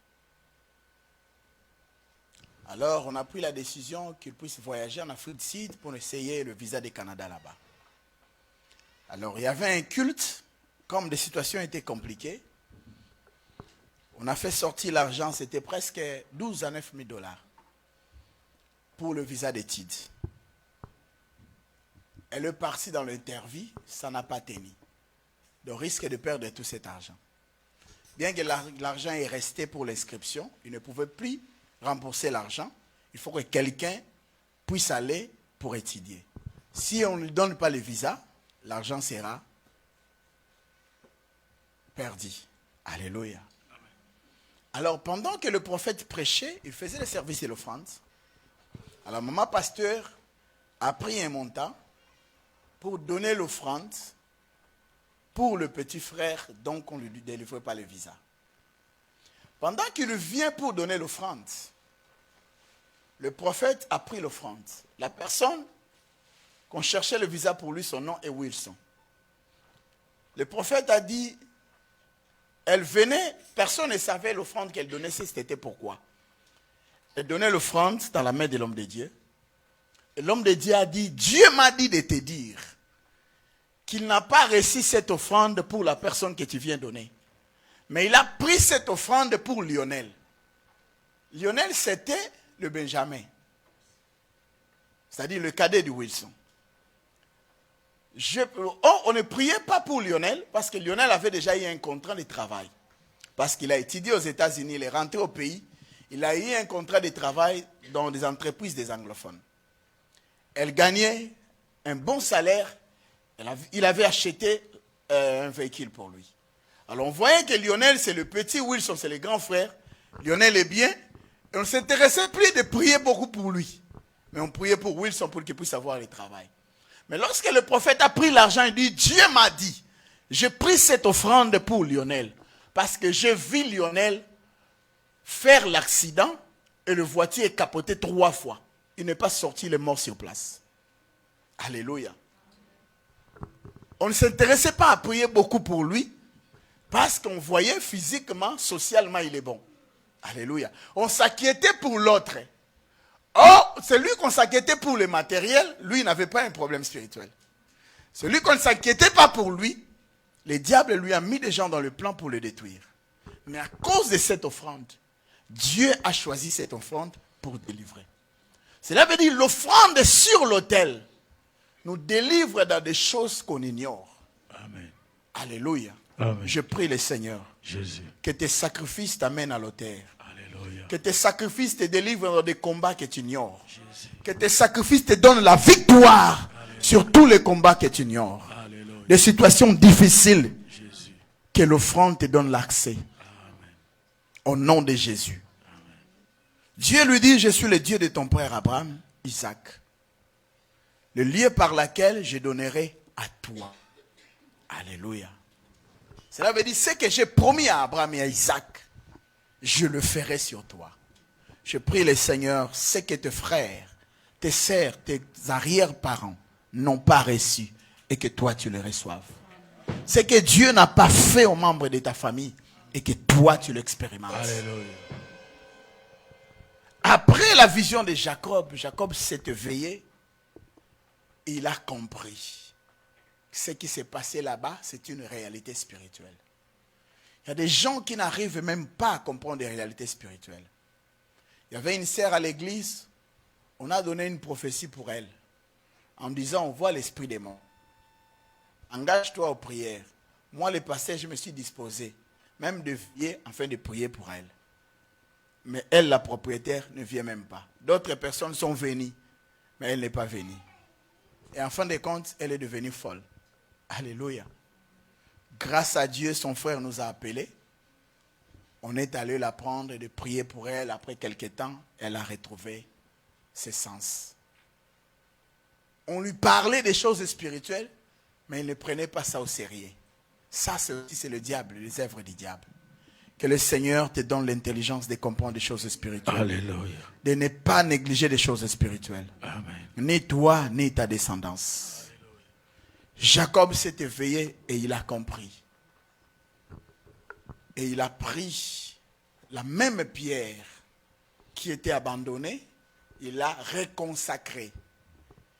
B: Alors on a pris la décision qu'il puisse voyager en Afrique du Sud pour essayer le visa du Canada là-bas. Alors il y avait un culte, comme les situations étaient compliquées. On a fait sortir l'argent, c'était presque 12 à 9 000 dollars pour le visa d'études. Elle est partie dans l'interview, ça n'a pas tenu. Le risque de perdre tout cet argent. Bien que l'argent est resté pour l'inscription, il ne pouvait plus rembourser l'argent. Il faut que quelqu'un puisse aller pour étudier. Si on ne lui donne pas le visa, l'argent sera perdu. Alléluia. Alors, pendant que le prophète prêchait, il faisait le service et l'offrande. Alors, maman pasteur a pris un montant pour donner l'offrande pour le petit frère dont on ne lui délivrait pas le visa. Pendant qu'il vient pour donner l'offrande, le prophète a pris l'offrande. La personne qu'on cherchait le visa pour lui, son nom est Wilson. Le prophète a dit, elle venait, personne ne savait l'offrande qu'elle donnait, c'était pourquoi. Elle donnait l'offrande dans la main de l'homme de Dieu. Et l'homme de Dieu a dit, Dieu m'a dit de te dire qu'il n'a pas reçu cette offrande pour la personne que tu viens donner. Mais il a pris cette offrande pour Lionel. Lionel, c'était le Benjamin. C'est-à-dire le cadet de Wilson. On ne priait pas pour Lionel parce que Lionel avait déjà eu un contrat de travail. Parce qu'il a étudié aux États-Unis, il est rentré au pays. Il a eu un contrat de travail dans des entreprises des anglophones. Elle gagnait un bon salaire. Il avait acheté un véhicule pour lui. Alors on voyait que Lionel, c'est le petit, Wilson, c'est le grand frère. Lionel est bien. Et on ne s'intéressait plus de prier beaucoup pour lui. Mais on priait pour Wilson pour qu'il puisse avoir le travail. Mais lorsque le prophète a pris l'argent, il dit, Dieu m'a dit, j'ai pris cette offrande pour Lionel. Parce que j'ai vu Lionel faire l'accident et le voiture est capoté 3 fois. Il n'est pas sorti, il est mort sur place. Alléluia. On ne s'intéressait pas à prier beaucoup pour lui. Parce qu'on voyait physiquement, socialement, il est bon. Alléluia. On s'inquiétait pour l'autre. Or, celui qu'on s'inquiétait pour le matériel, lui, n'avait pas un problème spirituel. Celui qu'on ne s'inquiétait pas pour lui, le diable lui a mis des gens dans le plan pour le détruire. Mais à cause de cette offrande, Dieu a choisi cette offrande pour délivrer. Cela veut dire l'offrande sur l'autel nous délivre dans des choses qu'on ignore.
C: Amen.
B: Alléluia.
C: Amen.
B: Je prie le Seigneur
C: Jésus.
B: que tes sacrifices t'amènent à l'autel.
C: Alléluia.
B: Que tes sacrifices te délivrent dans des combats que tu ignores.
C: Jésus.
B: Que tes sacrifices te donnent la victoire sur tous les combats que tu ignores.
C: Alléluia.
B: Des situations difficiles,
C: Jésus.
B: que l'offrande te donne l'accès.
C: Amen.
B: Au nom de Jésus. Dieu lui dit, je suis le Dieu de ton père Abraham, Isaac. Le lieu par lequel je donnerai à toi. Alléluia. Cela veut dire, ce que j'ai promis à Abraham et à Isaac, je le ferai sur toi. Je prie le Seigneur, ce que tes frères, tes sœurs, tes arrière-parents n'ont pas reçu et que toi tu le reçoives. Ce que Dieu n'a pas fait aux membres de ta famille et que toi tu l'expérimentes.
C: Alléluia.
B: Après la vision de Jacob, Jacob s'est éveillé. Il a compris. Ce qui s'est passé là-bas, c'est une réalité spirituelle. Il y a des gens qui n'arrivent même pas à comprendre des réalités spirituelles. Il y avait une sœur à l'église, on a donné une prophétie pour elle, en disant, on voit l'esprit des morts. Engage-toi aux prières. Moi, le pasteur, je me suis disposé, même de veiller afin de prier pour elle. Mais elle, la propriétaire, ne vient même pas. D'autres personnes sont venues, mais elle n'est pas venue. Et en fin de compte, elle est devenue folle. Alléluia. Grâce à Dieu, son frère nous a appelés. On est allé la prendre et de prier pour elle. Après quelques temps, elle a retrouvé ses sens. On lui parlait des choses spirituelles, mais il ne prenait pas ça au sérieux. Ça, c'est le diable, les œuvres du diable. Que le Seigneur te donne l'intelligence de comprendre des choses spirituelles.
C: Alléluia.
B: De ne pas négliger des choses spirituelles.
C: Amen.
B: Ni toi, ni ta descendance. Alléluia. Jacob s'est éveillé et il a compris. Et il a pris la même pierre qui était abandonnée, il l'a reconsacrée.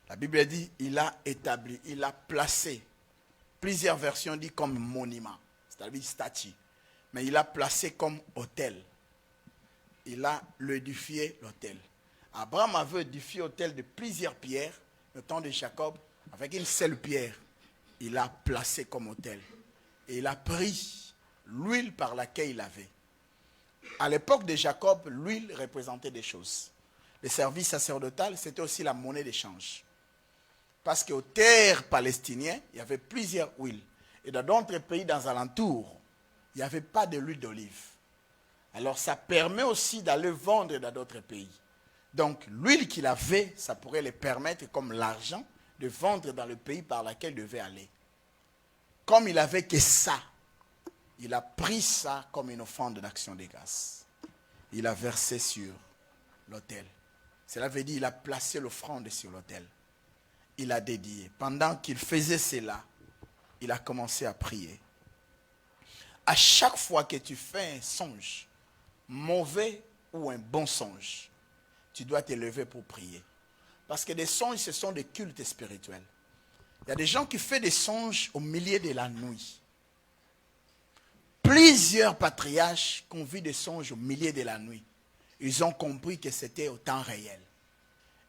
B: La Bible dit, il a établi, il a placé. Plusieurs versions disent comme monument, c'est-à-dire statue. Mais il a placé comme autel. Il a édifié l'autel. Abraham avait édifié l'autel de plusieurs pierres, le temps de Jacob, avec une seule pierre. Il a placé comme autel. Et il a pris l'huile par laquelle il avait. À l'époque de Jacob, l'huile représentait des choses. Le service sacerdotal, c'était aussi la monnaie d'échange. Parce qu'aux terres palestiniennes, il y avait plusieurs huiles. Et dans d'autres pays dans alentour, il n'y avait pas de l'huile d'olive. Alors ça permet aussi d'aller vendre dans d'autres pays. Donc l'huile qu'il avait, ça pourrait le permettre, comme l'argent, de vendre dans le pays par lequel il devait aller. Comme il n'avait que ça, il a pris ça comme une offrande d'action de grâce. Il a versé sur l'autel. Cela veut dire qu'il a placé l'offrande sur l'autel. Il a dédié. Pendant qu'il faisait cela, il a commencé à prier. À chaque fois que tu fais un songe, mauvais ou un bon songe, tu dois te lever pour prier. Parce que des songes, ce sont des cultes spirituels. Il y a des gens qui font des songes au milieu de la nuit. Plusieurs patriarches qui ont vu des songes au milieu de la nuit, ils ont compris que c'était au temps réel.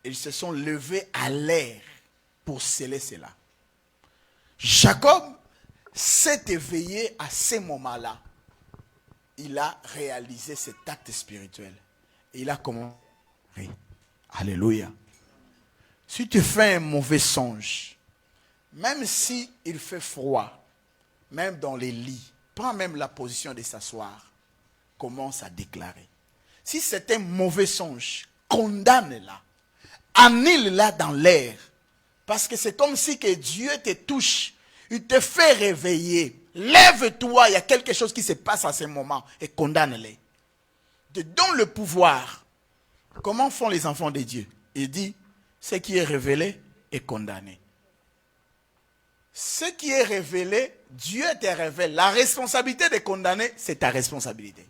B: Ils se sont levés à l'air pour sceller cela. Jacob s'est éveillé à ce moment-là. Il a réalisé cet acte spirituel. Et il a commencé. Alléluia. Si tu fais un mauvais songe, même si il fait froid, même dans les lits, prends même la position de s'asseoir, commence à déclarer. Si c'est un mauvais songe, condamne-la. Annule-la dans l'air. Parce que c'est comme si que Dieu te touche. Il te fait réveiller. Lève-toi, il y a quelque chose qui se passe à ce moment et condamne-les. Te donne le pouvoir. Comment font les enfants de Dieu? Il dit, ce qui est révélé est condamné. Ce qui est révélé, Dieu te révèle. La responsabilité de condamner, c'est ta responsabilité.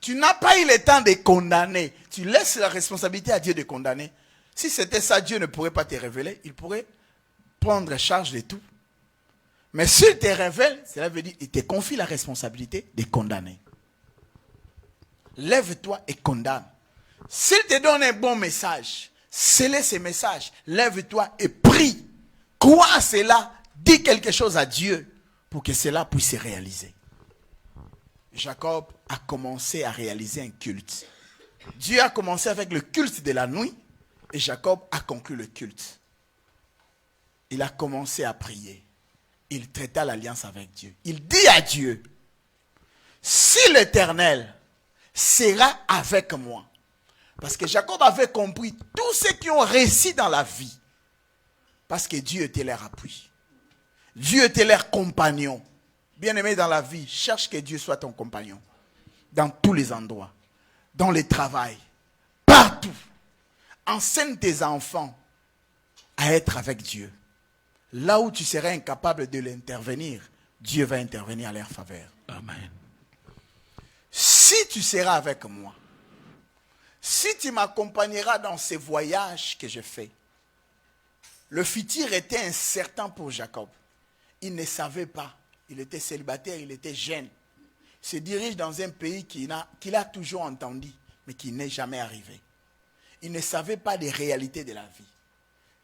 B: Tu n'as pas eu le temps de condamner. Tu laisses la responsabilité à Dieu de condamner. Si c'était ça, Dieu ne pourrait pas te révéler. Il pourrait prendre charge de tout. Mais s'il te révèle, cela veut dire qu'il te confie la responsabilité de condamner. Lève-toi et condamne. S'il te donne un bon message, scellez ce message. Lève-toi et prie. Crois à cela. Dis quelque chose à Dieu pour que cela puisse se réaliser. Jacob a commencé à réaliser un culte. Dieu a commencé avec le culte de la nuit et Jacob a conclu le culte. Il a commencé à prier. Il traita l'alliance avec Dieu. Il dit à Dieu, si l'Éternel sera avec moi. Parce que Jacob avait compris tous ceux qui ont réussi dans la vie. Parce que Dieu était leur appui. Dieu était leur compagnon. Bien-aimé dans la vie, cherche que Dieu soit ton compagnon. Dans tous les endroits. Dans le travail. Partout. Enseigne tes enfants à être avec Dieu. Là où tu serais incapable de l'intervenir, Dieu va intervenir à leur faveur.
C: Amen.
B: Si tu seras avec moi, si tu m'accompagneras dans ces voyages que je fais, le futur était incertain pour Jacob. Il ne savait pas. Il était célibataire, il était jeune. Il se dirige dans un pays qu'il a toujours entendu, mais qui n'est jamais arrivé. Il ne savait pas des réalités de la vie.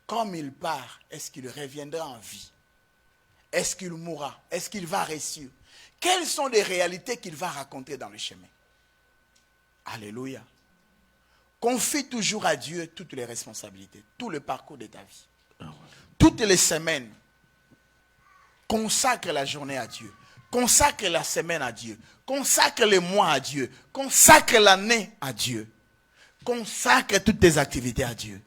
B: Comme il part, est-ce qu'il reviendra en vie? Est-ce qu'il mourra? Est-ce qu'il va réussir? Quelles sont les réalités qu'il va raconter dans le chemin? Alléluia. Confie toujours à Dieu toutes les responsabilités, tout le parcours de ta vie. Toutes les semaines, consacre la journée à Dieu. Consacre la semaine à Dieu. Consacre les mois à Dieu. Consacre l'année à Dieu. Consacre toutes tes activités à Dieu.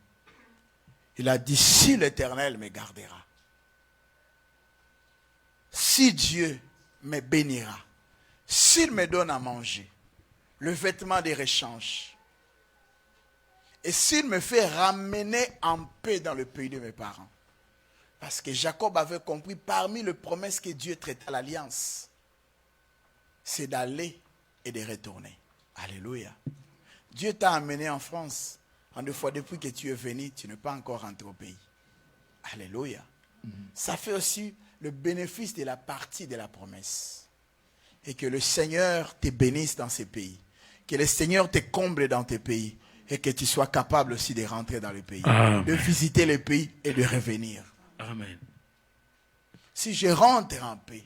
B: Il a dit, si l'Éternel me gardera, si Dieu me bénira, s'il me donne à manger, le vêtement de rechange, et s'il me fait ramener en paix dans le pays de mes parents. Parce que Jacob avait compris, parmi les promesses que Dieu traite à l'alliance, c'est d'aller et de retourner. Alléluia. Dieu t'a amené en France. En deux fois, depuis que tu es venu, tu n'es pas encore rentré au pays. Alléluia. Ça fait aussi le bénéfice de la partie de la promesse. Et que le Seigneur te bénisse dans ces pays. Que le Seigneur te comble dans tes pays. Et que tu sois capable aussi de rentrer dans le pays.
C: Amen.
B: De visiter le pays et de revenir.
C: Amen.
B: Si je rentre en paix,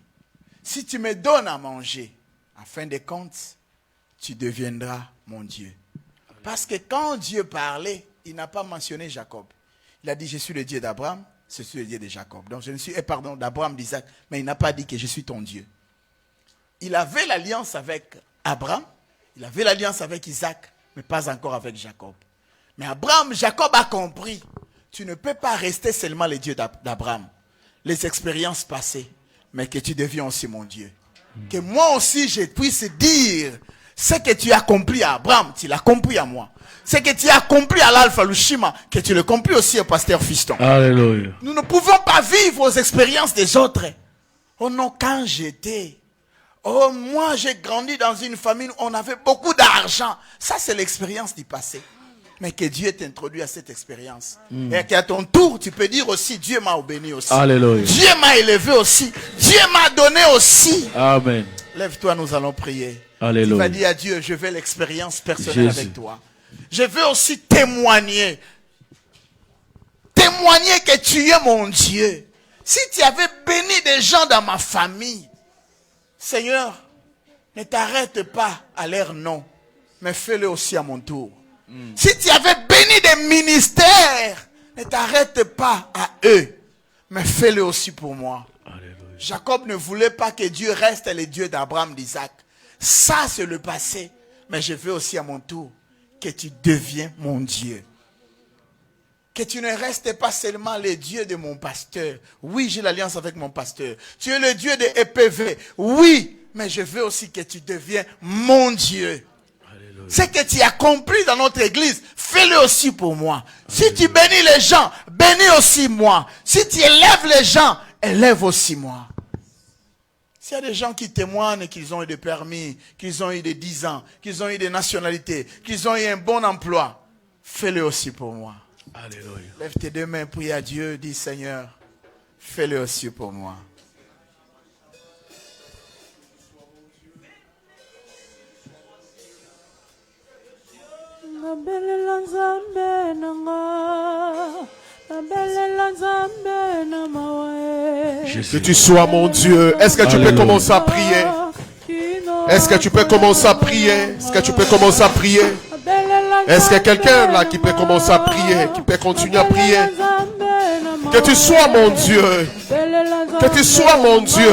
B: si tu me donnes à manger, en fin de compte, tu deviendras mon Dieu. Parce que quand Dieu parlait, il n'a pas mentionné Jacob. Il a dit, je suis le Dieu d'Abraham, je suis le Dieu de Jacob. Donc je ne suis, d'Abraham, d'Isaac, mais il n'a pas dit que je suis ton Dieu. Il avait l'alliance avec Abraham, il avait l'alliance avec Isaac, mais pas encore avec Jacob. Mais Jacob a compris. Tu ne peux pas rester seulement le Dieu d'Abraham. Les expériences passées. Mais que tu deviens aussi mon Dieu. Que moi aussi je puisse dire ce que tu as accompli à Abraham, tu l'as accompli à moi. Ce que tu as accompli à l'Alpha Lushima, que tu le accomplis aussi au pasteur Fiston.
C: Alléluia.
B: Nous ne pouvons pas vivre aux expériences des autres. Oh non, quand j'étais... Oh, moi j'ai grandi dans une famille où on avait beaucoup d'argent. Ça c'est l'expérience du passé. Mais que Dieu t'introduit à cette expérience. Et qu'à ton tour, tu peux dire aussi, Dieu m'a béni aussi.
C: Alléluia.
B: Dieu m'a élevé aussi. Dieu m'a donné aussi.
C: Amen.
B: Lève-toi, nous allons prier.
C: Alléluia.
B: Tu vas dire à Dieu, je veux l'expérience personnelle
C: Jésus.
B: avec toi. Je veux aussi témoigner. Témoigner que tu es mon Dieu. Si tu avais béni des gens dans ma famille, Seigneur, ne t'arrête pas à leur nom, mais fais-le aussi à mon tour. Si tu avais béni des ministères, ne t'arrête pas à eux, mais fais-le aussi pour moi.
C: Alléluia.
B: Jacob ne voulait pas que Dieu reste le Dieu d'Abraham, d'Isaac. Ça, c'est le passé. Mais je veux aussi à mon tour que tu deviens mon Dieu. Que tu ne restes pas seulement le Dieu de mon pasteur. Oui, j'ai l'alliance avec mon pasteur. Tu es le Dieu de EPV. Oui, mais je veux aussi que tu deviens mon Dieu.
C: Alléluia.
B: Ce que tu as accompli dans notre église, fais-le aussi pour moi. Si tu bénis les gens, bénis aussi moi. Si tu élèves les gens, élève aussi moi. S'il y a des gens qui témoignent qu'ils ont eu des permis, qu'ils ont eu des 10 ans, qu'ils ont eu des nationalités, qu'ils ont eu un bon emploi, fais-le aussi pour moi.
C: Alléluia.
B: Lève tes deux mains, prie à Dieu, dis Seigneur, fais-le aussi pour moi.
A: Que tu sois mon Dieu. Est-ce que tu peux commencer à prier? Est-ce que tu peux commencer à prier? Est-ce que tu peux commencer à prier? Est-ce qu'il y a quelqu'un là qui peut commencer à prier, qui peut continuer à prier? Que tu sois mon Dieu. Que tu sois mon Dieu.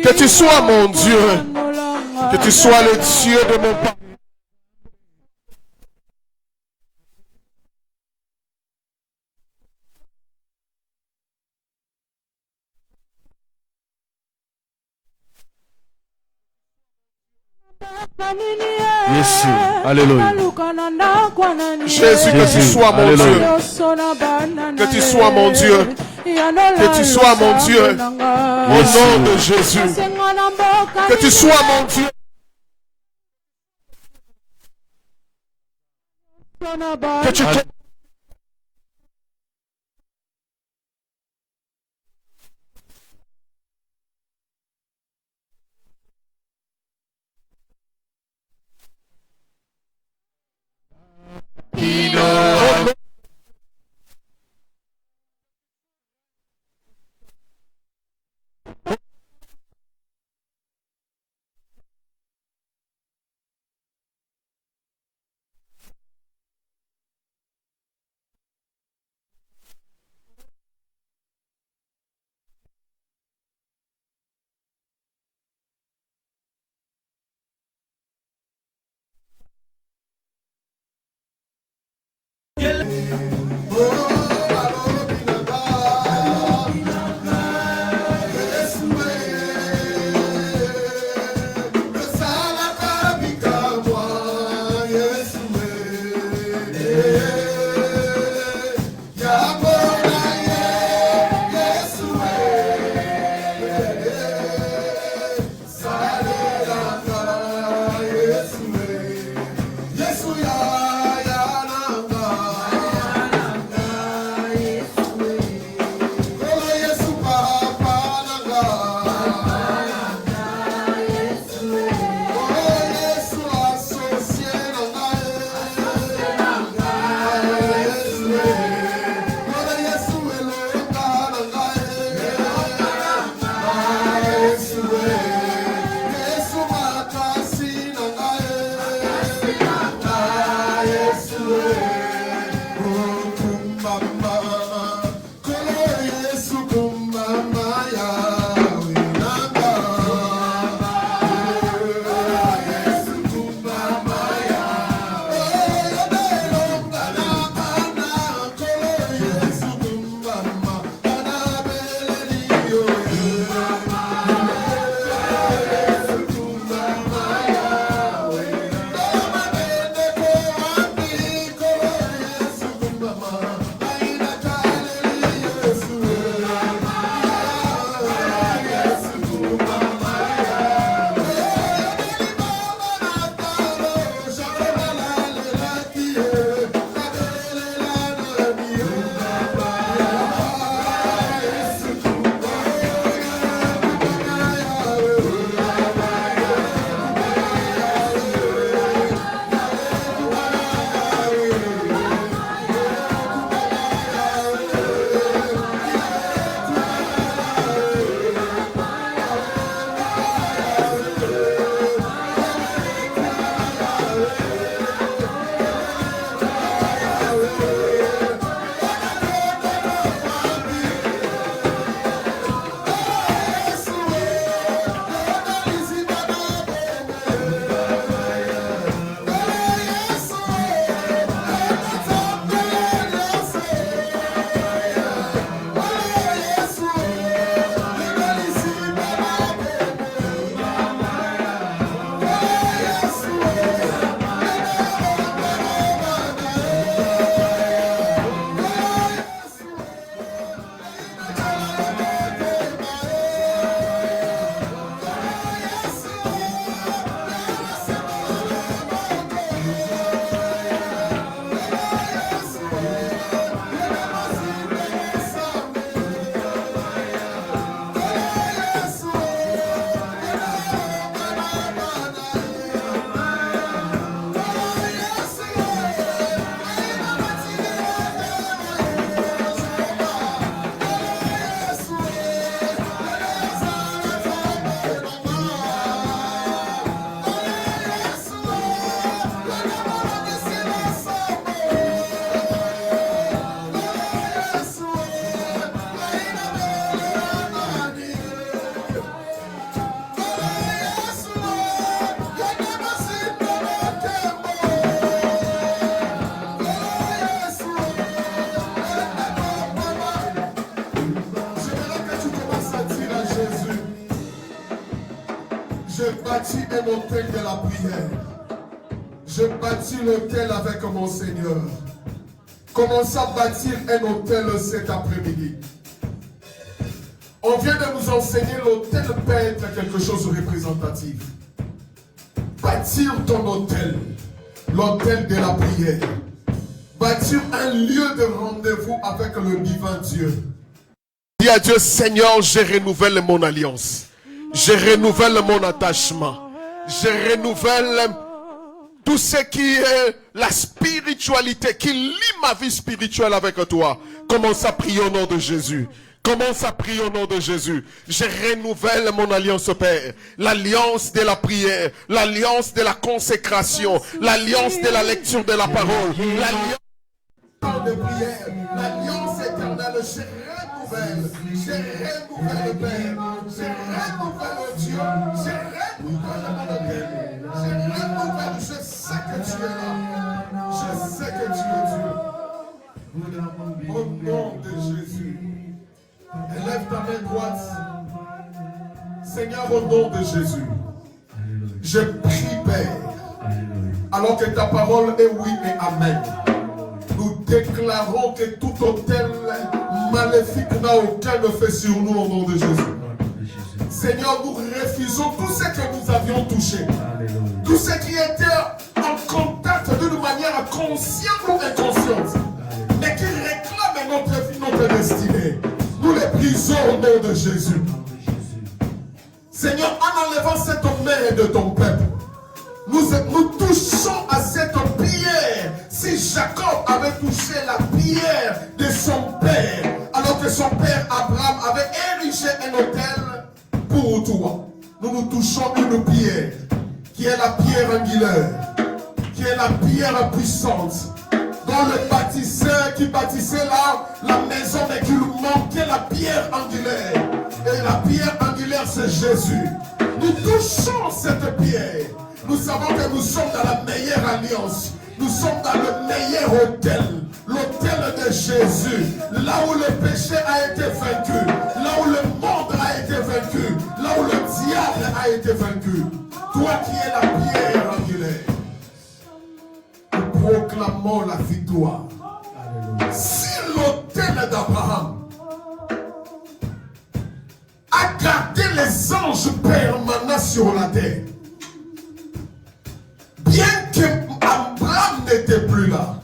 A: Que tu sois mon Dieu. Que tu sois le Dieu de mon Père.
C: Jésus. Alléluia.
A: Jésus, que tu sois mon Dieu. Que tu sois mon Dieu. Que tu sois mon Dieu. Au nom de Jésus. Que tu sois mon Dieu. Que tu Je bâtis un autel de la prière. Je bâtis l'autel avec mon Seigneur. Commence à bâtir un autel cet après-midi. On vient de nous enseigner l'autel peut être quelque chose de représentatif. Bâtir ton autel, l'autel de la prière. Bâtir un lieu de rendez-vous avec le divin Dieu. Dis à Dieu, Seigneur, je renouvelle mon alliance. Je renouvelle mon attachement. Je renouvelle tout ce qui est la spiritualité, qui lie ma vie spirituelle avec toi. Commence à prier au nom de Jésus. Commence à prier au nom de Jésus. Je renouvelle mon alliance au Père. L'alliance de la prière. L'alliance de la consécration. L'alliance de la lecture de la parole. L'alliance de prière. L'alliance éternelle. Je renouvelle. Je renouvelle le Père. Je renouvelle Dieu. Je renouvelle mon autel. Je renouvelle. Je sais que tu es là. Je sais que tu es Dieu. Au nom de Jésus. Élève ta main droite. Seigneur, au nom de Jésus, je prie, Père, alors que ta parole est oui et amen. Nous déclarons que tout autel maléfique n'a aucun effet sur nous au nom de Jésus. Seigneur, nous refusons tout ce que nous avions touché. Tout ce qui était en contact d'une manière consciente ou inconsciente, mais qui réclame notre vie, notre destinée. Nous les brisons au nom de Jésus. Seigneur, en enlevant cette main de ton peuple, nous touchons à cette pierre. Si Jacob avait touché la pierre de son père, alors que son père Abraham avait érigé un autel pour toi, nous touchons une pierre qui est la pierre angulaire, qui est la pierre puissante. Dans le bâtisseur qui bâtissait là la maison, mais qu'il manquait la pierre angulaire. Et la pierre angulaire, c'est Jésus. Nous touchons cette pierre. Nous savons que nous sommes dans la meilleure alliance. Nous sommes dans le meilleur autel. L'autel de Jésus. Là où le péché a été vaincu. Là où le monde a été vaincu. Là où le diable a été vaincu. Toi qui es la pierre angulaire. Nous proclamons la victoire. Si l'autel d'Abraham a gardé les anges permanents sur la terre, bien que Abraham n'était plus là,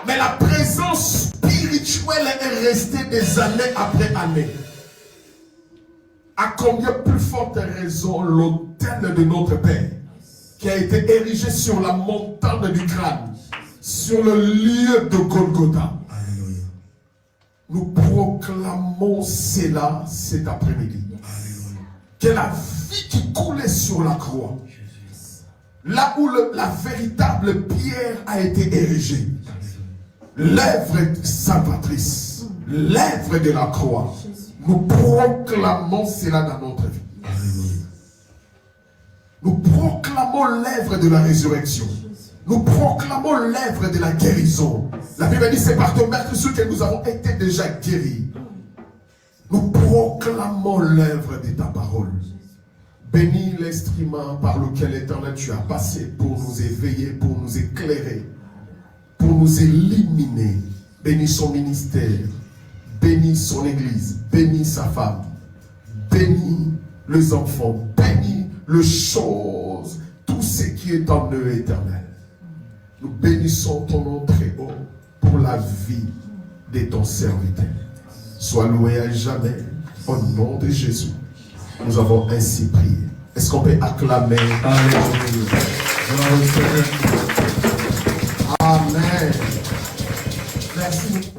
A: mais la présence spirituelle est restée des années après années. À combien plus forte raison l'autel de notre Père, qui a été érigé sur la montagne du crâne, sur le lieu de Golgotha. Alléluia. Nous proclamons cela cet après-midi. Que la vie qui coulait sur la croix, là où la véritable pierre a été érigée, l'œuvre salvatrice, l'œuvre de la croix, nous proclamons cela dans notre vie. Nous proclamons l'œuvre de la résurrection. Nous proclamons l'œuvre de la guérison. La Bible dit, c'est par ton meurtre que nous avons été déjà guéris. Nous proclamons l'œuvre de ta parole. Bénis l'instrument par lequel, Éternel, tu as passé pour nous éveiller, pour nous éclairer, pour nous éliminer. Bénis son ministère. Bénis son église. Bénis sa femme. Bénis les enfants. Bénis les choses, tout ce qui est en eux, Éternel. Nous bénissons ton nom très haut pour la vie de ton serviteur. Sois loué à jamais au nom de Jésus. Nous avons ainsi prié. Est-ce qu'on peut acclamer? Amen. Merci.